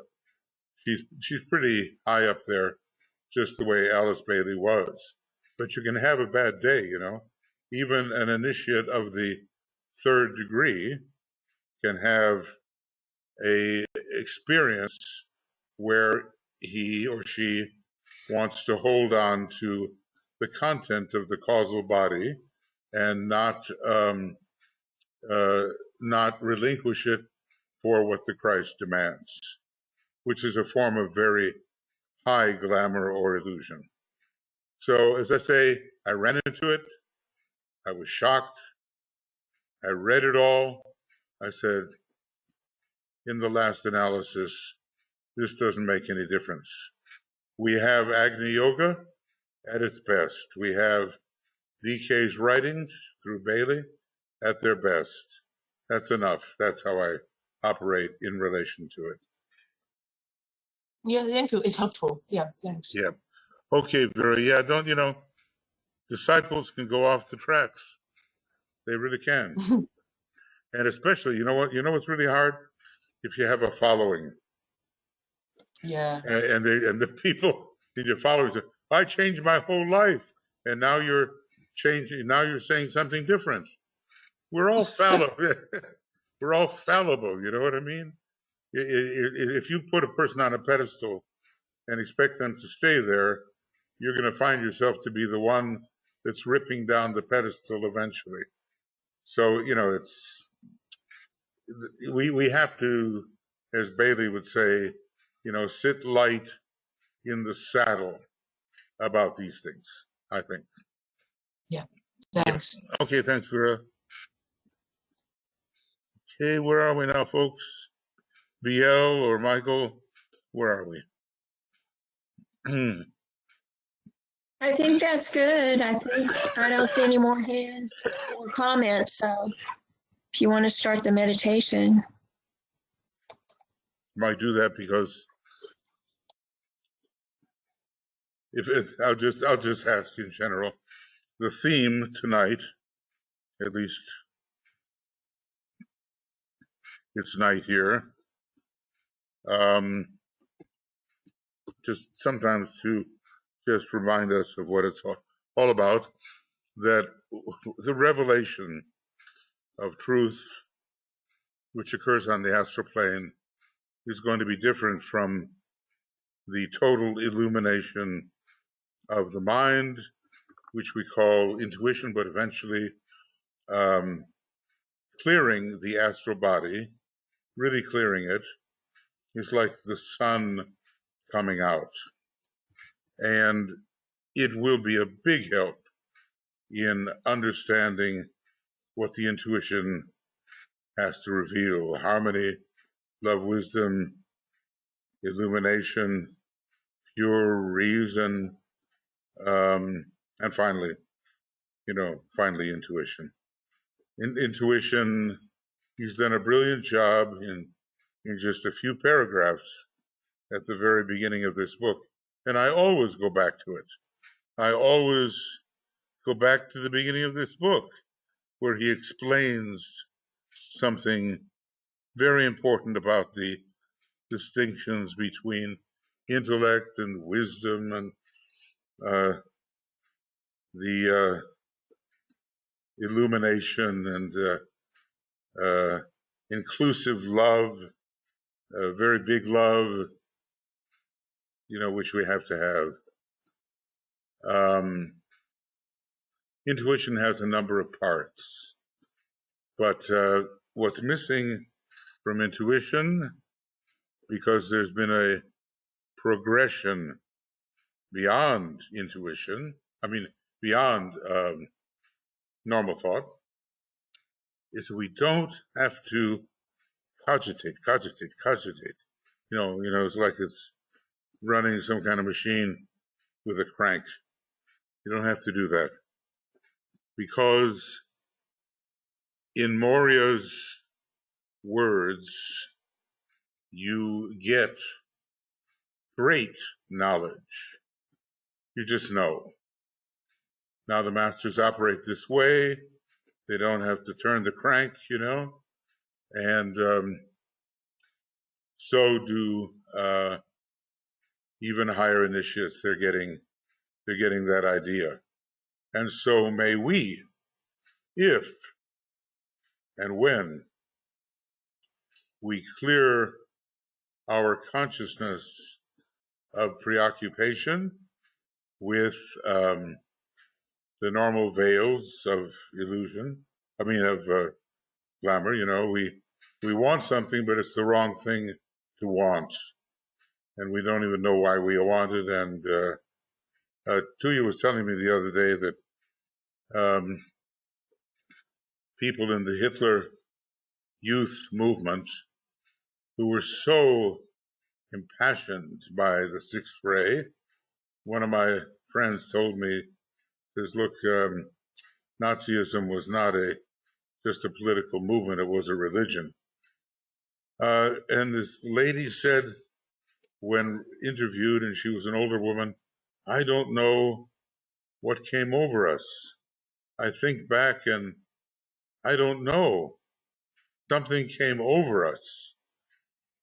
she's pretty high up there, just the way Alice Bailey was. But you can have a bad day, Even an initiate of the third degree can have a experience where he or she wants to hold on to the content of the causal body and not relinquish it for what the Christ demands, which is a form of very high glamour or illusion. So, as I say, I ran into it. I was shocked. I read it all. I said, in the last analysis, this doesn't make any difference. We have Agni Yoga at its best. We have DK's writings through Bailey at their best. That's enough. That's how I operate in relation to it. Yeah, thank you. It's helpful. Yeah, thanks. Yeah. Okay, Vera. Yeah, don't, disciples can go off the tracks. They really can. And especially, what's really hard? If you have a following. Yeah. And the people in your following say, I changed my whole life. And now you're changing, now you're saying something different. We're all fallible. We're all fallible. You know what I mean? If you put a person on a pedestal and expect them to stay there, you're going to find yourself to be the one that's ripping down the pedestal eventually. So, we have to, as Bailey would say, sit light in the saddle about these things, I think. Yeah, thanks. Yeah. Okay, thanks, Vera. Okay, where are we now, folks? BL or Michael? Where are we? I think that's good. I don't see any more hands or comments. So if you want to start the meditation. Might do that because if I'll just ask in general. The theme tonight, at least it's night here, just sometimes to just remind us of what it's all about, that the revelation of truth, which occurs on the astral plane, is going to be different from the total illumination of the mind, which we call intuition, but eventually clearing the astral body, really clearing it, is like the sun coming out. And it will be a big help in understanding what the intuition has to reveal: harmony, love, wisdom, illumination, pure reason, and finally, intuition. In intuition, he's done a brilliant job in just a few paragraphs at the very beginning of this book. And I always go back to it. I always go back to the beginning of this book, where he explains something very important about the distinctions between intellect and wisdom and the illumination and inclusive love, very big love, which we have to have. Intuition has a number of parts, but what's missing from intuition, because there's been a progression beyond intuition, beyond normal thought, is we don't have to cogitate. It's like it's running some kind of machine with a crank. You don't have to do that, because in Moria's words, you get great knowledge. You just know. Now the masters operate this way. They don't have to turn the crank, and so do even higher initiates. They're getting that idea. And so may we, if and when we clear our consciousness of preoccupation with the normal veils of illusion, of glamour, we want something, but it's the wrong thing to want. And we don't even know why we want it. And Tuya was telling me the other day that people in the Hitler youth movement who were so impassioned by the sixth ray. One of my friends told me, says, look, Nazism was not just a political movement, it was a religion. And this lady said, when interviewed, and she was an older woman, I don't know what came over us. I think back and I don't know. Something came over us.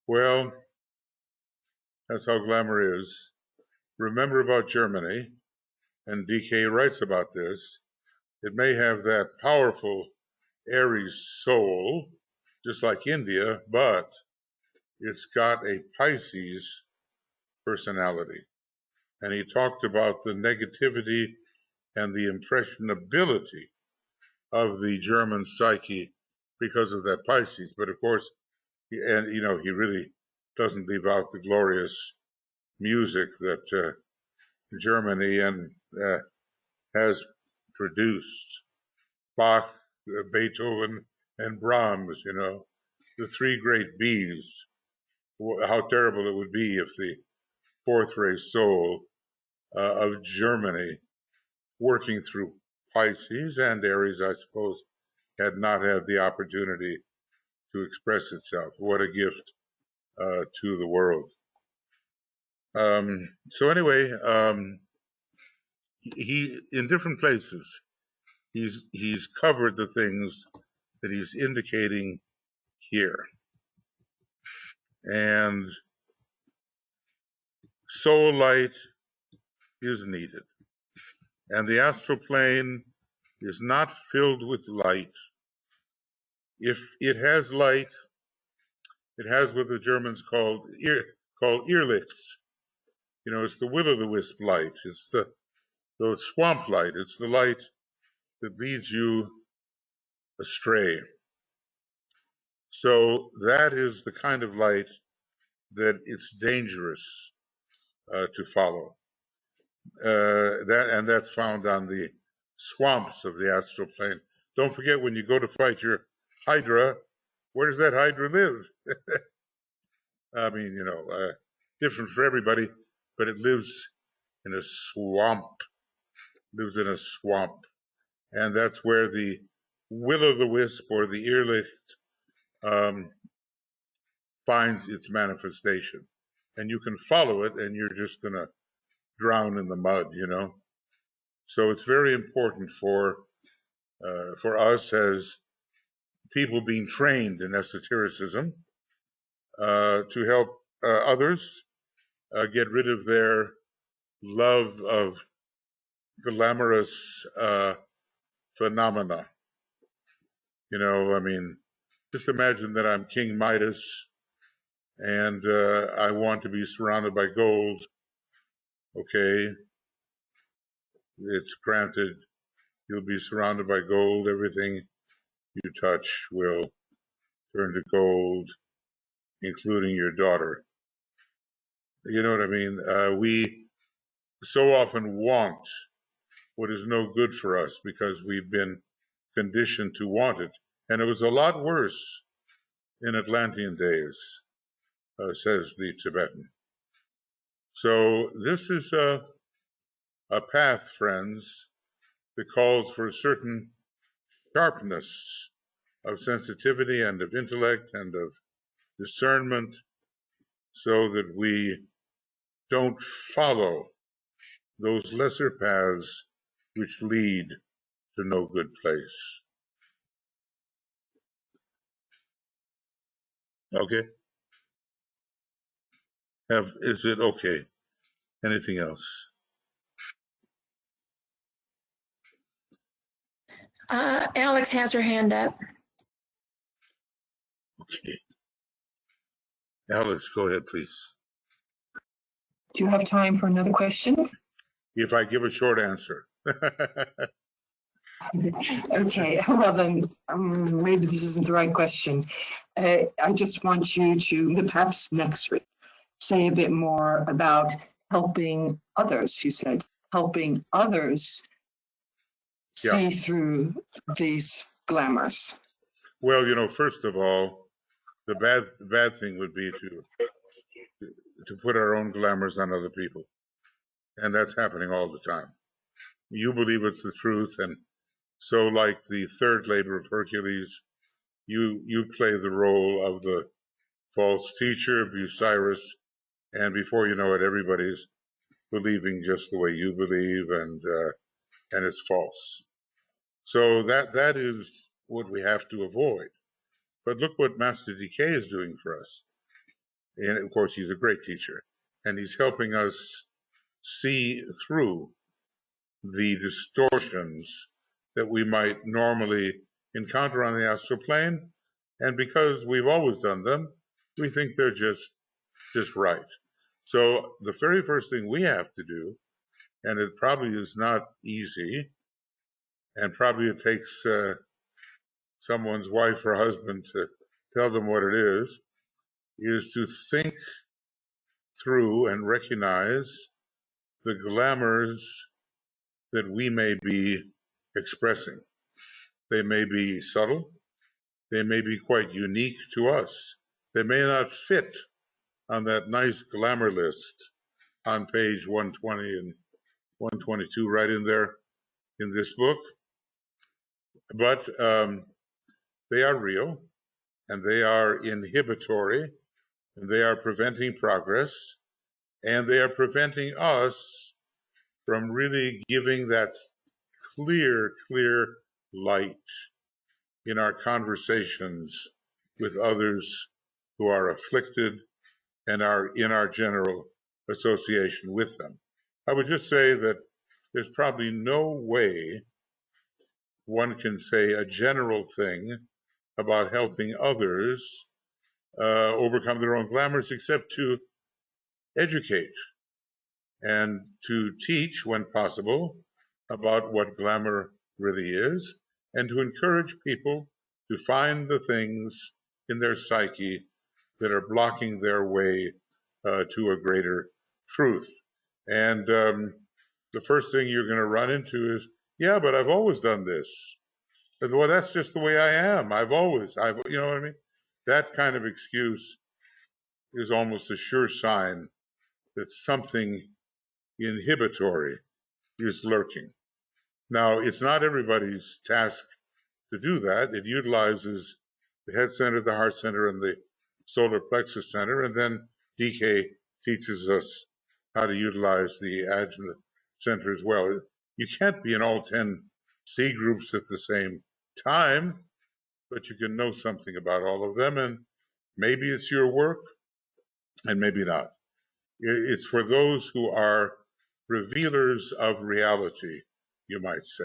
Well, that's how glamour is. Remember about Germany, and DK writes about this. It may have that powerful Aries soul, just like India, but it's got a Pisces personality. And he talked about the negativity and the impressionability of the German psyche because of that Pisces. But of course, he really doesn't leave out the glorious music that Germany has produced. Bach, Beethoven, and Brahms, the three great Bs. How terrible it would be if the fourth ray soul of Germany, working through Pisces and Aries, I suppose, had not had the opportunity to express itself. What a gift to the world. So anyway, he in different places, he's covered the things that he's indicating here. And soul light is needed. And the astral plane is not filled with light. If it has light, it has what the Germans call Irrlicht. It's the will-o'-the-wisp light. It's the swamp light. It's the light that leads you astray. So that is the kind of light that it's dangerous to follow. That's found on the swamps of the astral plane. Don't forget, when you go to fight your Hydra, where does that Hydra live? Different for everybody, but it lives in a swamp. And that's where the will-o'-the-wisp or the Irrlicht finds its manifestation. And you can follow it, and you're just going to drown in the mud, So it's very important for us as people being trained in esotericism to help others get rid of their love of glamorous phenomena. Just imagine that I'm King Midas and I want to be surrounded by gold. Okay, it's granted. You'll be surrounded by gold. Everything you touch will turn to gold, including your daughter. You know what I mean? We so often want what is no good for us because we've been conditioned to want it. And it was a lot worse in Atlantean days, says the Tibetan. So this is a path, friends, that calls for a certain sharpness of sensitivity and of intellect and of discernment so that we don't follow those lesser paths which lead to no good place. Okay? Is it okay? Anything else? Alex has her hand up. Okay. Alex, go ahead, please. Do you have time for another question? If I give a short answer. Okay, well then, maybe this isn't the right question. I just want you to, perhaps next week, say a bit more about helping others, you said, helping others Yeah. see through these glamours. Well, you know, first of all, the bad thing would be to put our own glamours on other people. And that's happening all the time. You believe it's the truth, and so like the third labor of Hercules, you play the role of the false teacher, Bucyrus, and before you know it, everybody's believing just the way you believe, and it's false. So that is what we have to avoid. But look what Master Decay is doing for us. And of course, he's a great teacher, and he's helping us see through the distortions that we might normally encounter on the astral plane. And because we've always done them, we think they're just right. So the very first thing we have to do, and it probably is not easy, and probably it takes someone's wife or husband to tell them what it is to think through and recognize the glamours that we may be expressing. They may be subtle. They may be quite unique to us. They may not fit on that nice glamour list on page 120 and 122 right in there in this book. But they are real, and they are inhibitory, and they are preventing progress, and they are preventing us from really giving that clear light in our conversations with others who are afflicted and are in our general association with them. I would just say that there's probably no way one can say a general thing about helping others overcome their own glamours except to educate and to teach when possible about what glamour really is, and to encourage people to find the things in their psyche that are blocking their way to a greater truth. And the first thing you're going to run into is, yeah, but I've always done this. Well, that's just the way I am. You know what I mean? That kind of excuse is almost a sure sign that something inhibitory is lurking. Now, it's not everybody's task to do that. It utilizes the head center, the heart center, and the solar plexus center, and then DK teaches us how to utilize the adjunct center as well. You can't be in all 10 C groups at the same time, but you can know something about all of them, and maybe it's your work, and maybe not. It's for those who are revealers of reality, you might say.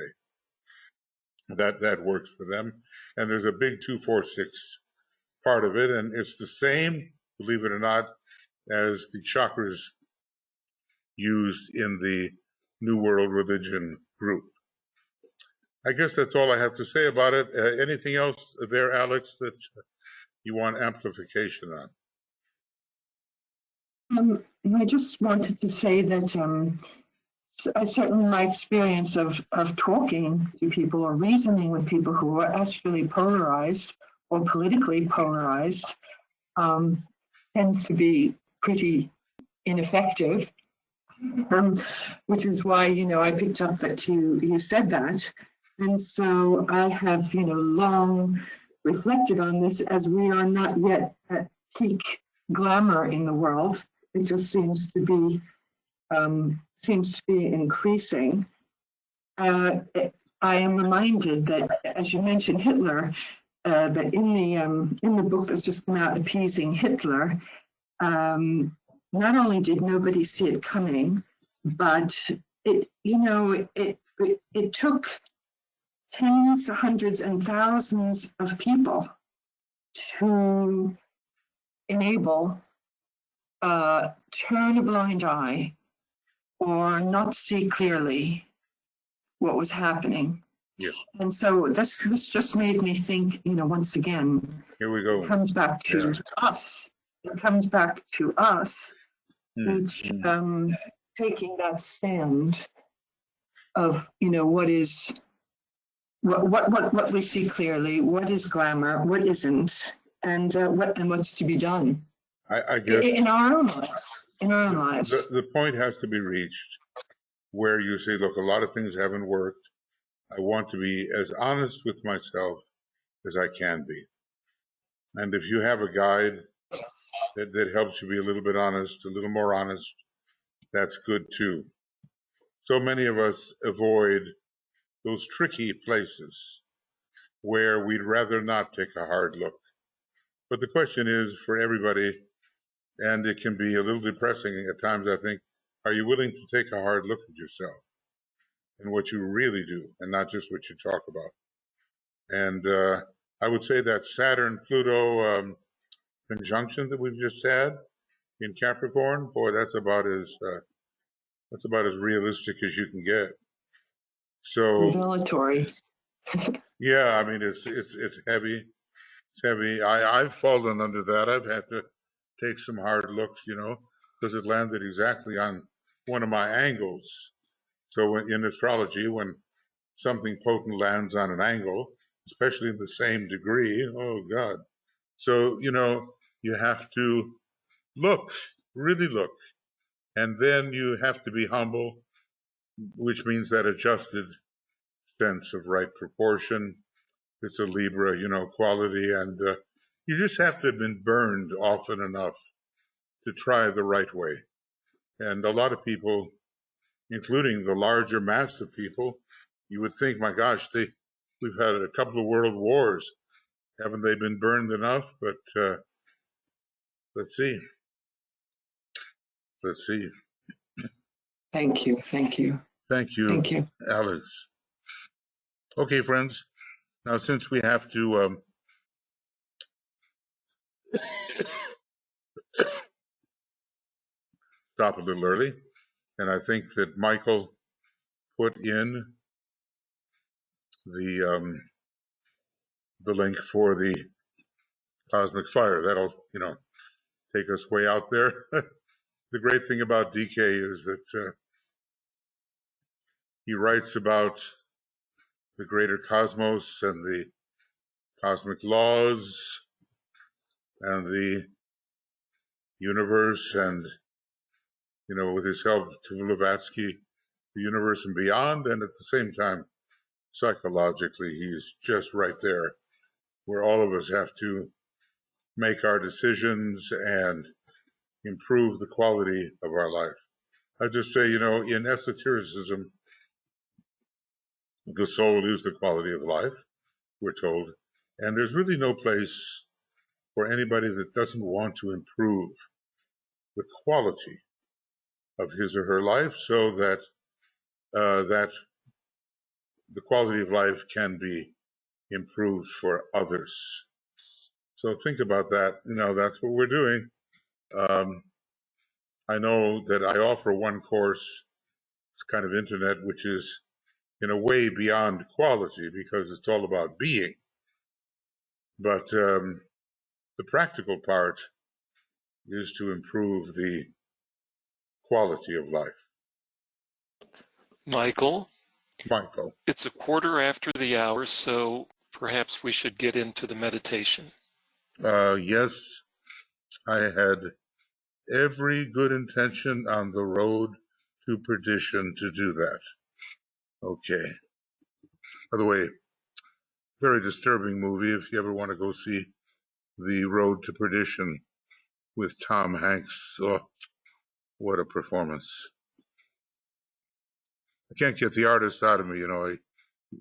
That works for them. And there's a big 246 part of it, and it's the same, believe it or not, as the chakras used in the New World Religion group. I guess that's all I have to say about it. Anything else there, Alex, that you want amplification on? I just wanted to say that certainly my experience of talking to people or reasoning with people who are astrally polarized or politically polarized tends to be pretty ineffective, which is why, I picked up that you said that. And so I have, long reflected on this, as we are not yet at peak glamour in the world. It just seems to be increasing. I am reminded that, as you mentioned, Hitler, that in the book that's just come out, Appeasing Hitler, not only did nobody see it coming, but it took tens, hundreds, and thousands of people to enable turn a blind eye or not see clearly what was happening. Yeah. And so this just made me think, once again, Here we go. it comes back to us. It comes back to us, each taking that stand of, what is what we see clearly, what is glamour, what isn't, and what's to be done. I guess in our own lives. In our own lives. The point has to be reached where you say, look, a lot of things haven't worked. I want to be as honest with myself as I can be. And if you have a guide that helps you be a little bit honest, a little more honest, that's good too. So many of us avoid those tricky places where we'd rather not take a hard look. But the question is for everybody, and it can be a little depressing at times, I think, are you willing to take a hard look at yourself and what you really do and not just what you talk about? And I would say that Saturn-Pluto conjunction that we've just had in Capricorn, boy, that's about as realistic as you can get. So revelatory. yeah, I mean it's heavy. It's heavy. I've fallen under that. I've had to take some hard looks, because it landed exactly on one of my angles. So in astrology, when something potent lands on an angle, especially in the same degree, oh God. So, you have to look, really look. And then you have to be humble, which means that adjusted sense of right proportion. It's a Libra, quality. And you just have to have been burned often enough to try the right way. And a lot of people, including the larger mass of people, you would think, my gosh, we've had a couple of world wars. Haven't they been burned enough? But let's see. Let's see. Thank you. Thank you. Thank you, Thank you. Alex. Okay, friends. Now, since we have to stop a little early, and I think that Michael put in the link for the cosmic fire. That'll, take us way out there. The great thing about DK is that he writes about the greater cosmos and the cosmic laws and the universe, and with his help to Blavatsky, the universe and beyond, and at the same time psychologically he's just right there where all of us have to make our decisions and improve the quality of our life. I just say, in esotericism, the soul is the quality of life, we're told, and there's really no place for anybody that doesn't want to improve the quality of his or her life so that that the quality of life can be improved for others. So think about that. That's what we're doing. I know that I offer one course, it's kind of internet, which is in a way beyond quality because it's all about being. But the practical part is to improve the quality of life. Michael, Michael. it's a quarter after the hour, so perhaps we should get into the meditation. Yes, I had every good intention on the road to perdition to do that. Okay. By the way, very disturbing movie if you ever want to go see The Road to Perdition with Tom Hanks. Oh, what a performance. I can't get the artist out of me, you know. I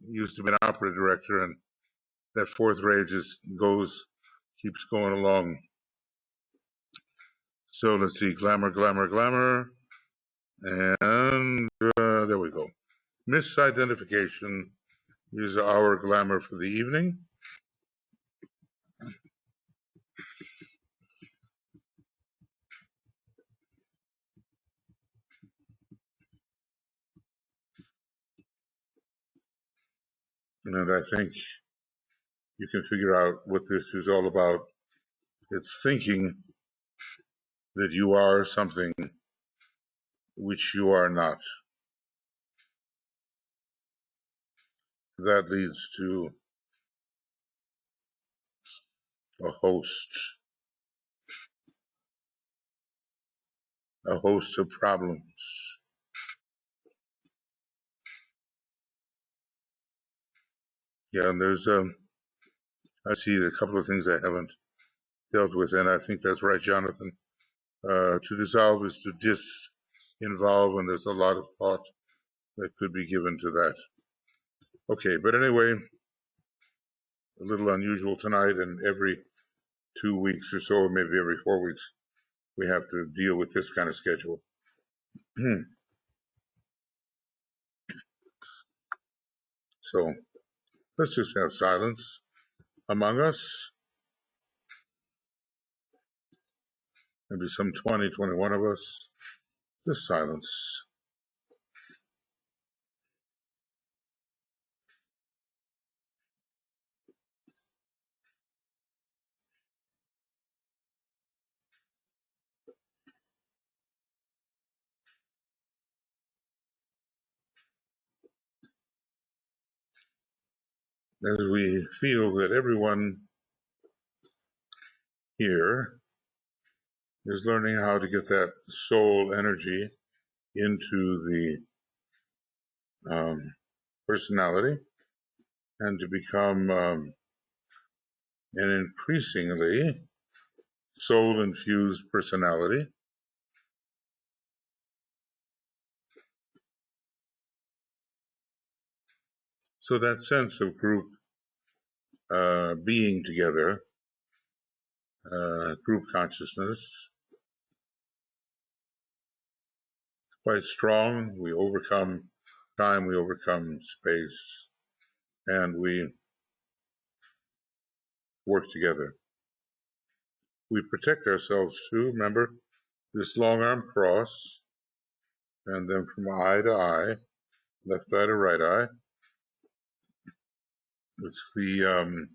used to be an opera director, and that fourth ray just keeps going along. So let's see, glamour, glamour, glamour. And there we go. Misidentification is our glamour for the evening. And I think you can figure out what this is all about. It's thinking that you are something which you are not. That leads to a host of problems. Yeah, and there's I see a couple of things I haven't dealt with, and I think that's right, Jonathan. To dissolve is to disinvolve, and there's a lot of thought that could be given to that. Okay, but anyway, a little unusual tonight, and every 2 weeks or so, or maybe every 4 weeks, we have to deal with this kind of schedule. So let's just have silence among us. Maybe some 20, 21 of us. Just silence. As we feel that everyone here is learning how to get that soul energy into the personality and to become an increasingly soul-infused personality. So that sense of group being together, group consciousness, is quite strong. We overcome time, we overcome space, and we work together. We protect ourselves too. Remember this long arm cross, and then from eye to eye, left eye to right eye. It's the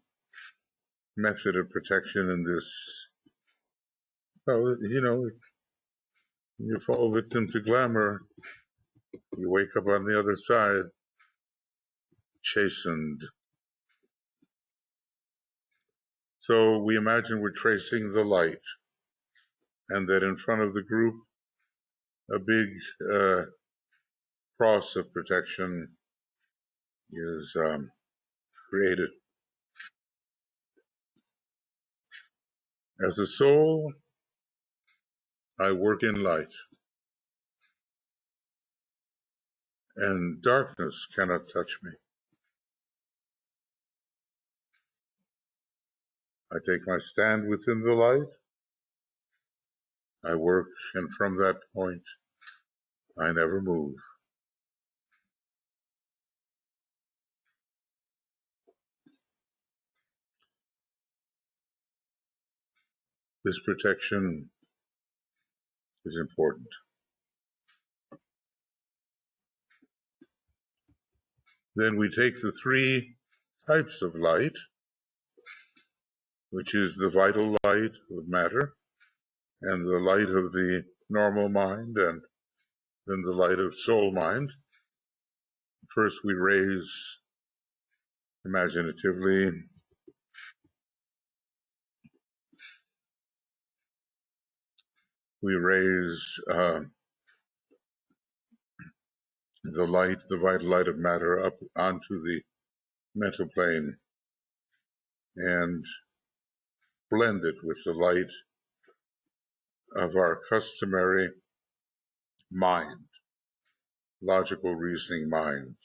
method of protection in this. Well, you know, you fall victim to glamour, you wake up on the other side, chastened. So we imagine we're tracing the light, and that in front of the group, a big cross of protection is created. As a soul, I work in light, and darkness cannot touch me. I take my stand within the light, I work, and from that point, I never move. This protection is important. Then we take the three types of light, which is the vital light of matter, and the light of the normal mind, and then the light of soul mind. First we raise imaginatively the light, the vital light of matter, up onto the mental plane and blend it with the light of our customary mind, logical reasoning mind.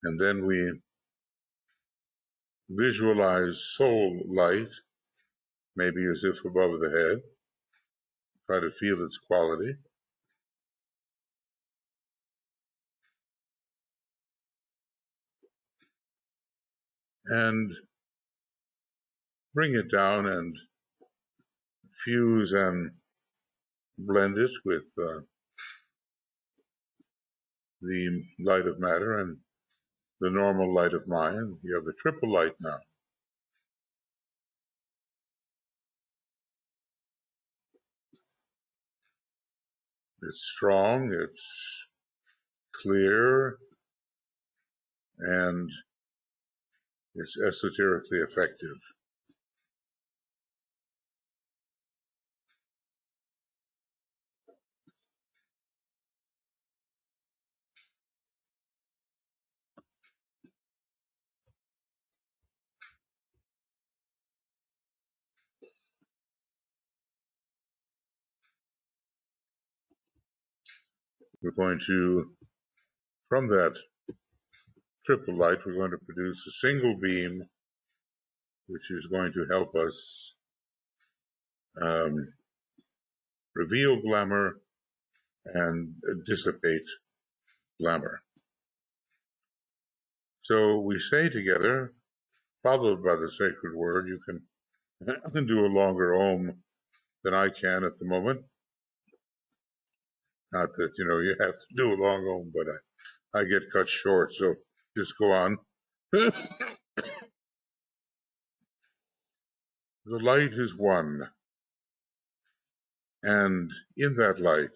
And then we visualize soul light, maybe as if above the head, try to feel its quality. And bring it down and fuse and blend it with the light of matter and the normal light of mind. You have a triple light now. It's strong, it's clear, and it's esoterically effective. We're going to, from that triple light, we're going to produce a single beam, which is going to help us um, reveal glamour and dissipate glamour. So we say together, followed by the sacred word. You can do a longer om than I can at the moment. Not that, you have to do a long om, but I get cut short, so just go on. The light is one, and in that light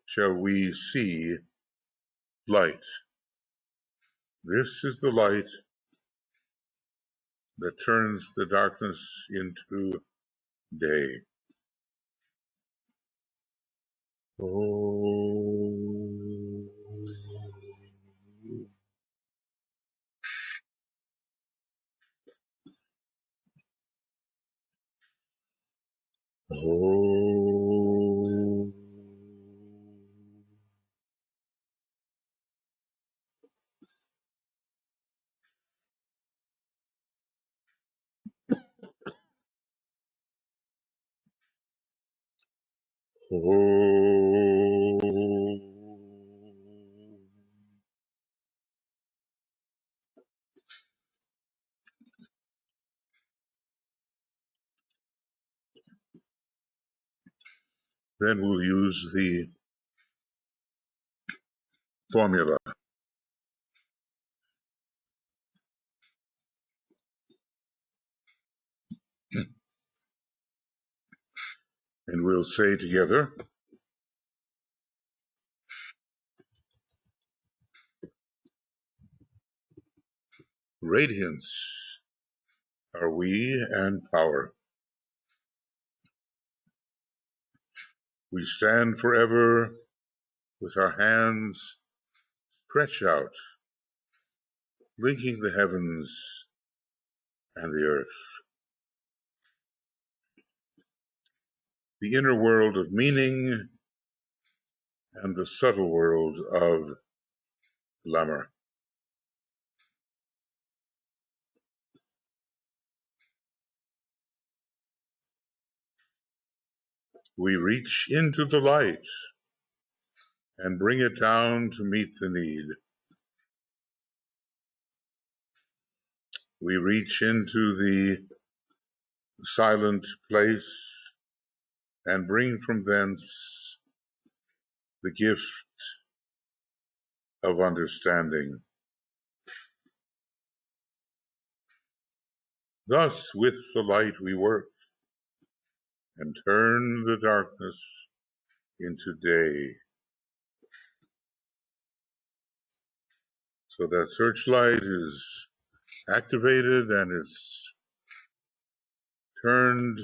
shall we see light. This is the light that turns the darkness into day. Oh. Oh. Oh. Then we'll use the formula, and we'll say together, radiance are we and power. We stand forever with our hands stretched out, linking the heavens and the earth. The inner world of meaning and the subtle world of glamour. We reach into the light and bring it down to meet the need. We reach into the silent place and bring from thence the gift of understanding. Thus with the light we work and turn the darkness into day. So that searchlight is activated and it's turned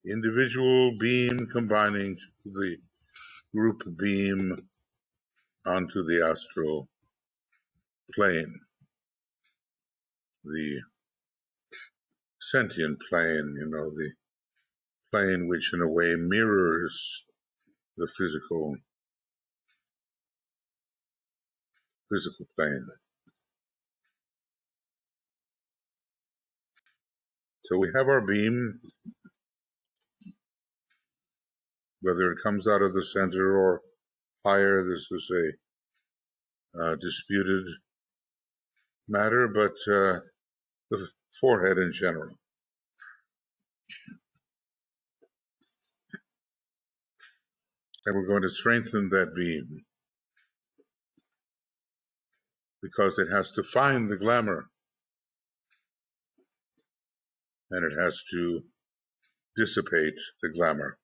individual beam combining to the group beam onto the astral plane, the sentient plane, the plane which in a way mirrors the physical plane. So we have our beam, whether it comes out of the center or higher. This is a disputed matter, but the forehead in general. And we're going to strengthen that beam because it has to find the glamour and it has to dissipate the glamour.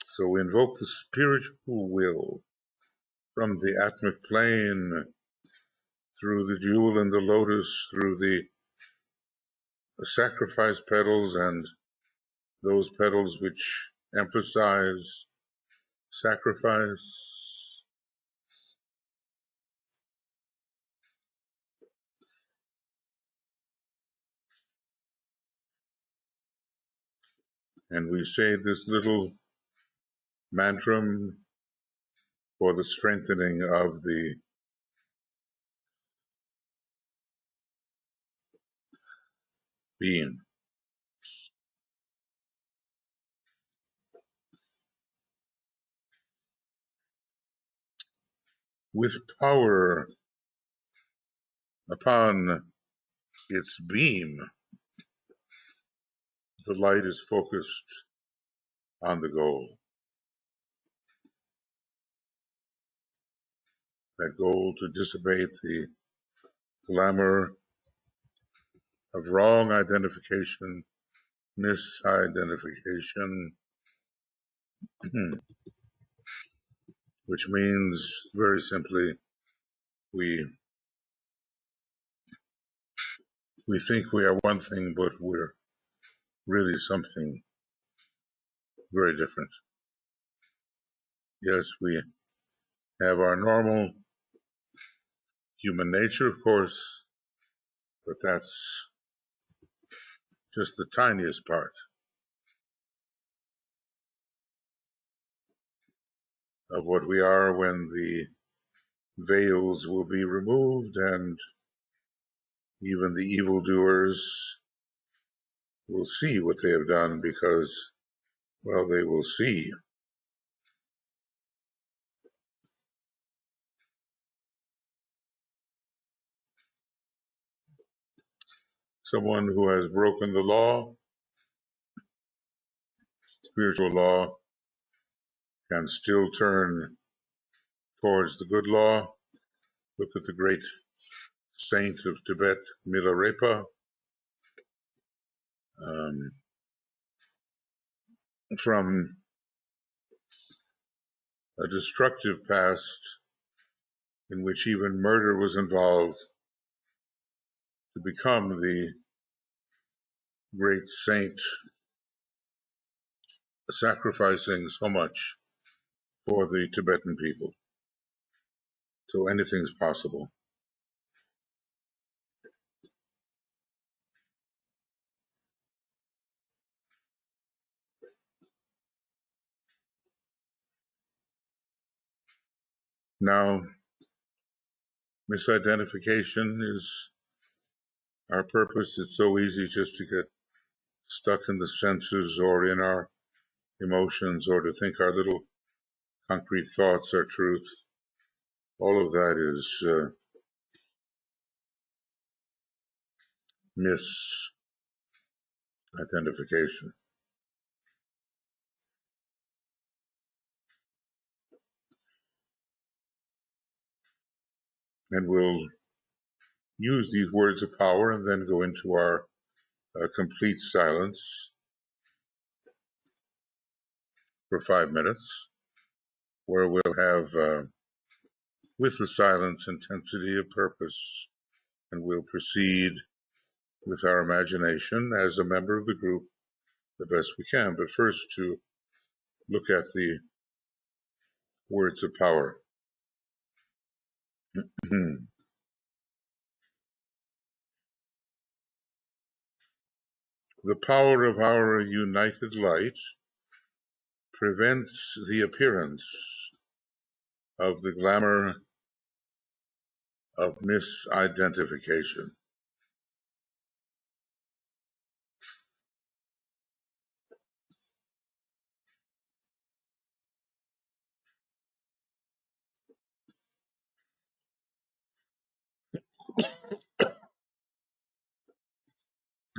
So we invoke the spiritual will from the atmic plane through the jewel and the lotus, through the sacrifice petals and those petals which emphasize sacrifice. And we say this little mantram for the strengthening of the being. With power upon its beam, the light is focused on the goal. That goal to dissipate the glamour of wrong identification, misidentification, which means very simply we think we are one thing, but we're really something very different. Yes, we have our normal human nature, of course, but that's just the tiniest part of what we are when the veils will be removed and even the evildoers will see what they have done because, well, they will see. Someone who has broken the law, spiritual law, can still turn towards the good law. Look at the great saint of Tibet, Milarepa. From a destructive past in which even murder was involved to become the great saint, sacrificing so much for the Tibetan people. So anything's possible. Now, misidentification is our purpose. It's so easy just to get stuck in the senses or in our emotions or to think our little concrete thoughts are truth. All of that is misidentification. And we'll use these words of power and then go into our complete silence for 5 minutes, where we'll have, with the silence, intensity of purpose, and we'll proceed with our imagination as a member of the group the best we can. But first, to look at the words of power. The power of our united light prevents the appearance of the glamour of misidentification.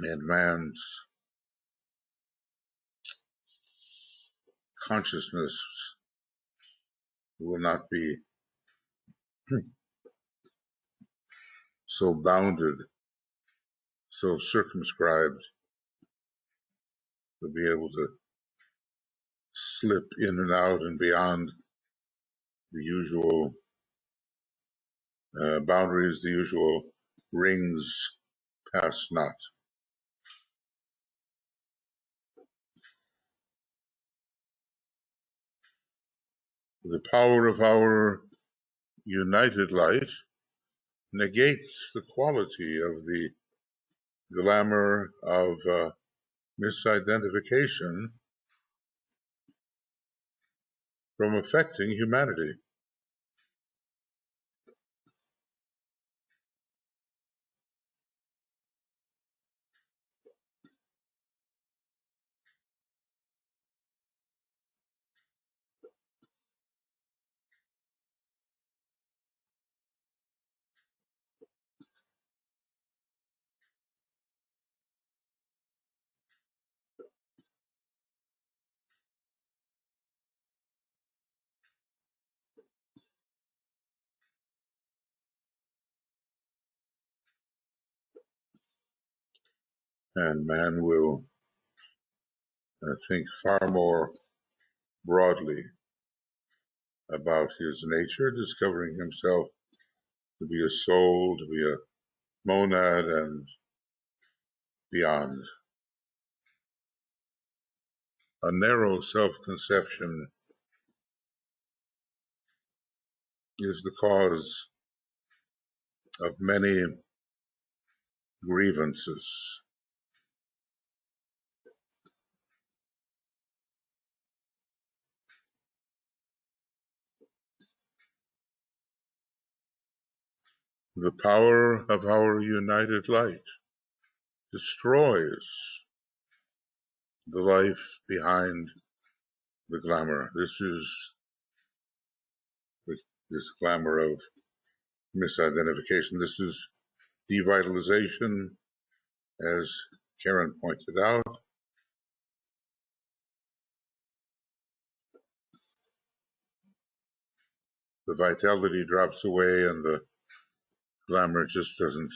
And man's consciousness will not be so bounded, so circumscribed to be able to slip in and out and beyond the usual boundaries, the usual rings past not. The power of our united light negates the quality of the glamour of misidentification from affecting humanity. And man will think far more broadly about his nature, discovering himself to be a soul, to be a monad, and beyond. A narrow self-conception is the cause of many grievances. The power of our united light destroys the life behind the glamour. This is this glamour of misidentification. This is devitalization, as Karen pointed out. The vitality drops away and the glamour just doesn't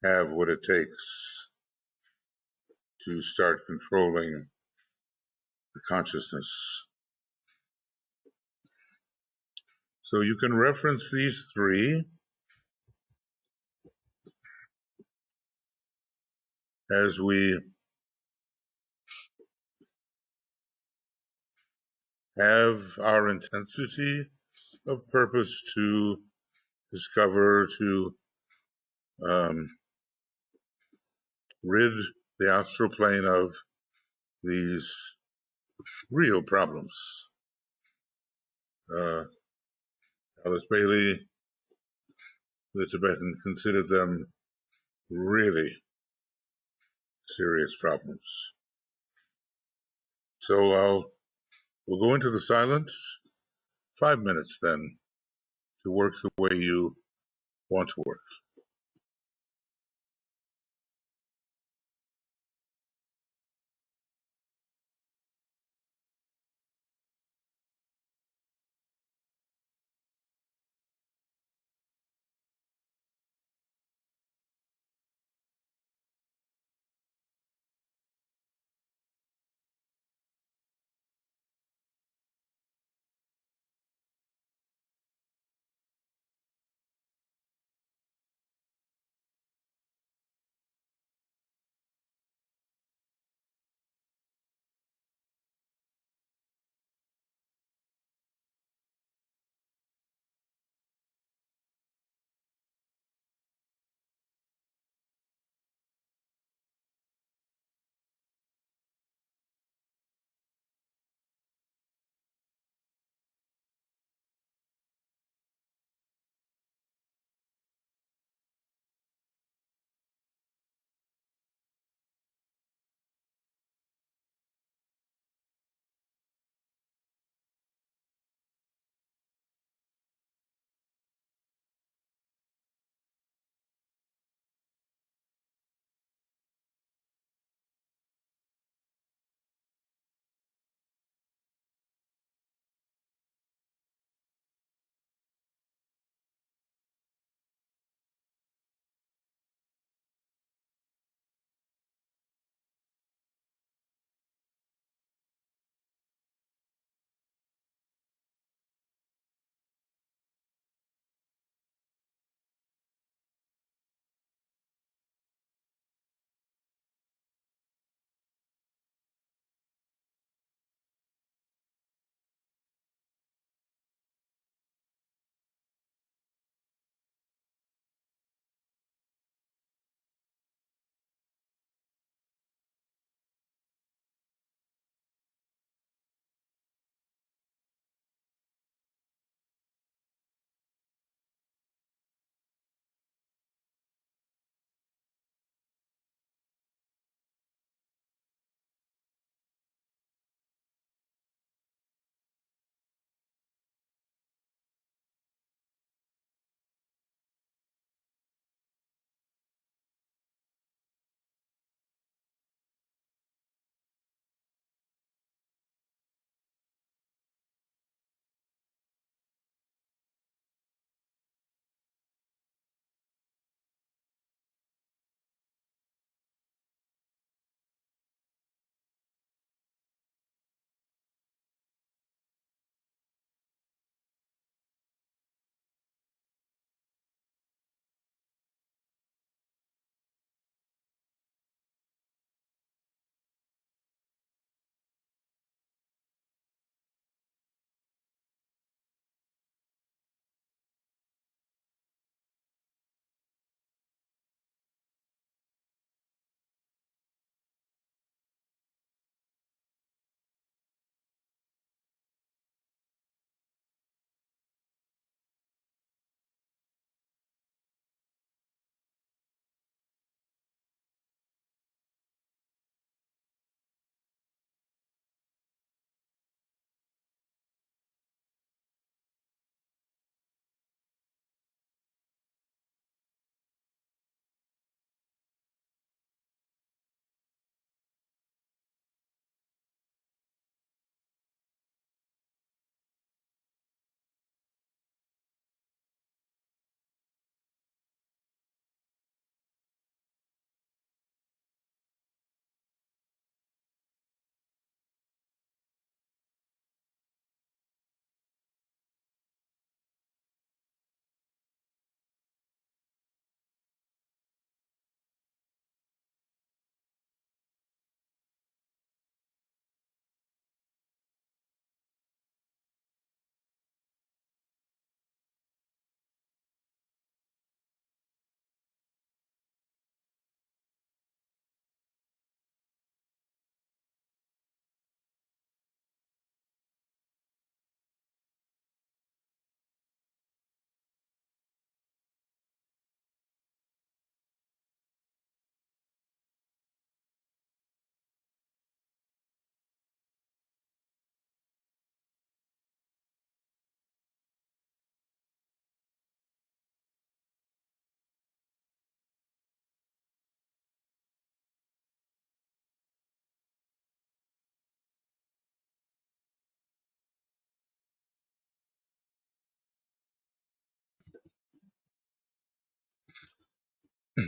have what it takes to start controlling the consciousness. So you can reference these three as we have our intensity of purpose to discover, to rid the astral plane of these real problems. Alice Bailey, the Tibetan, considered them really serious problems. So I'll We'll go into the silence 5 minutes then to work the way you want to work.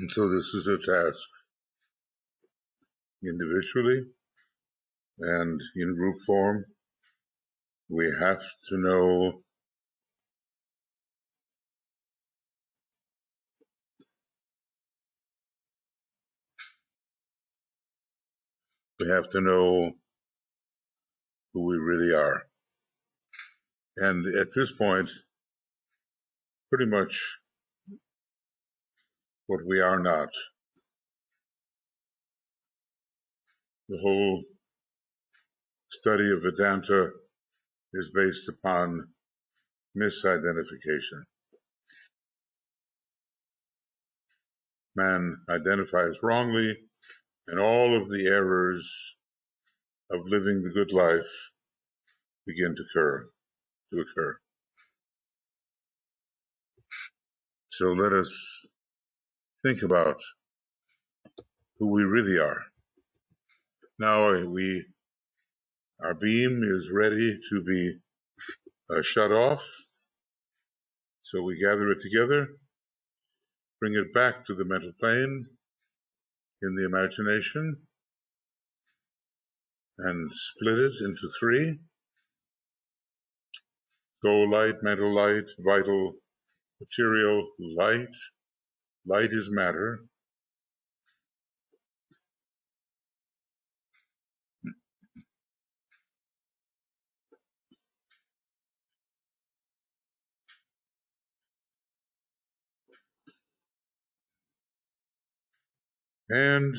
So this is a task individually and in group form. We have to know who we really are. And at this point, pretty much what we are not. The whole study of Vedanta is based upon misidentification. Man identifies wrongly, and all of the errors of living the good life begin to occur. So let us think about who we really are. Now our beam is ready to be shut off. So we gather it together, bring it back to the mental plane in the imagination, and split it into three: soul light, mental light, vital material light. Light is matter. And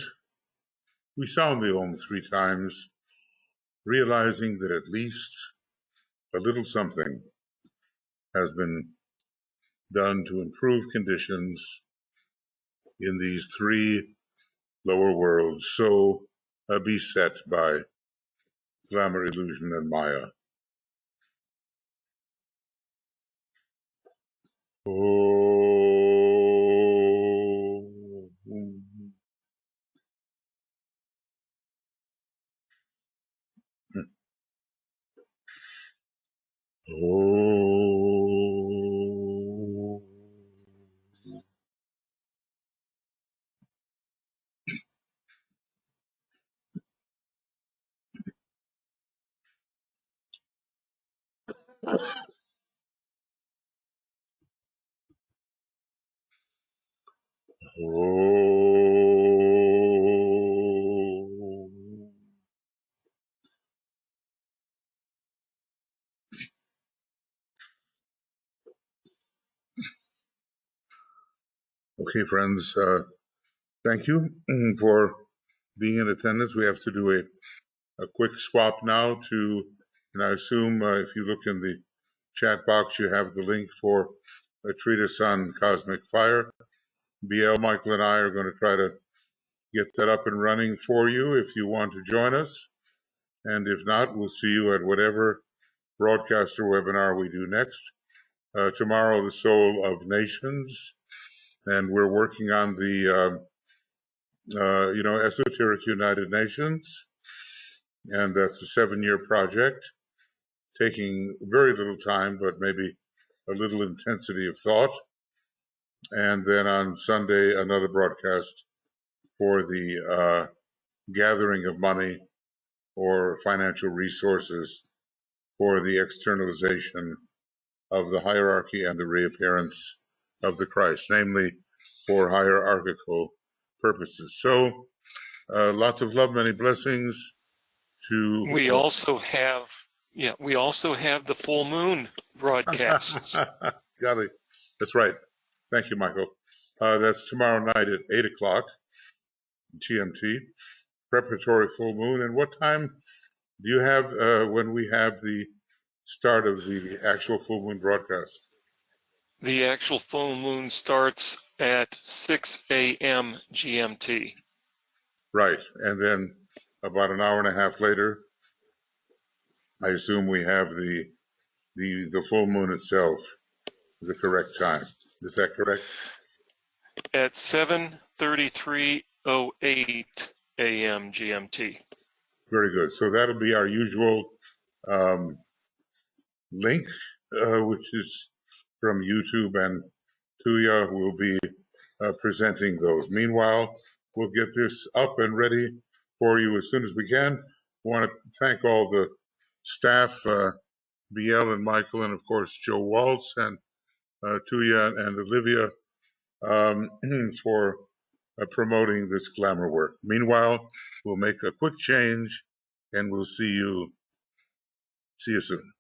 we sound the Om 3 times, realizing that at least a little something has been done to improve conditions in these three lower worlds so beset by glamour, illusion, and Maya. Okay, friends, thank you for being in attendance. We have to do a quick swap now and I assume if you look in the chat box, you have the link for a treatise on cosmic fire. BL, Michael, and I are going to try to get that up and running for you if you want to join us. And if not, we'll see you at whatever broadcast or webinar we do next. Tomorrow, the Soul of Nations, and we're working on the Esoteric United Nations, and that's a 7-year project, taking very little time, but maybe a little intensity of thought. And then on Sunday, another broadcast for the gathering of money or financial resources for the externalization of the hierarchy and the reappearance of the Christ, namely for hierarchical purposes. So lots of love, many blessings to We also have the full moon broadcasts. Got it. That's right. Thank you, Michael. That's tomorrow night at 8 o'clock GMT, preparatory full moon. And what time do you have when we have the start of the actual full moon broadcast? The actual full moon starts at 6 a.m. GMT. Right. And then about an hour and a half later, I assume we have the full moon itself, the correct time. Is that correct? At 7:33:08 a.m. GMT. Very good. So that'll be our usual link, which is from YouTube, and Tuya will be presenting those. Meanwhile, we'll get this up and ready for you as soon as we can. I want to thank all the staff, BL and Michael, and of course Joe Waltz and Tuya and Olivia for promoting this glamour work. Meanwhile, we'll make a quick change and we'll see you soon.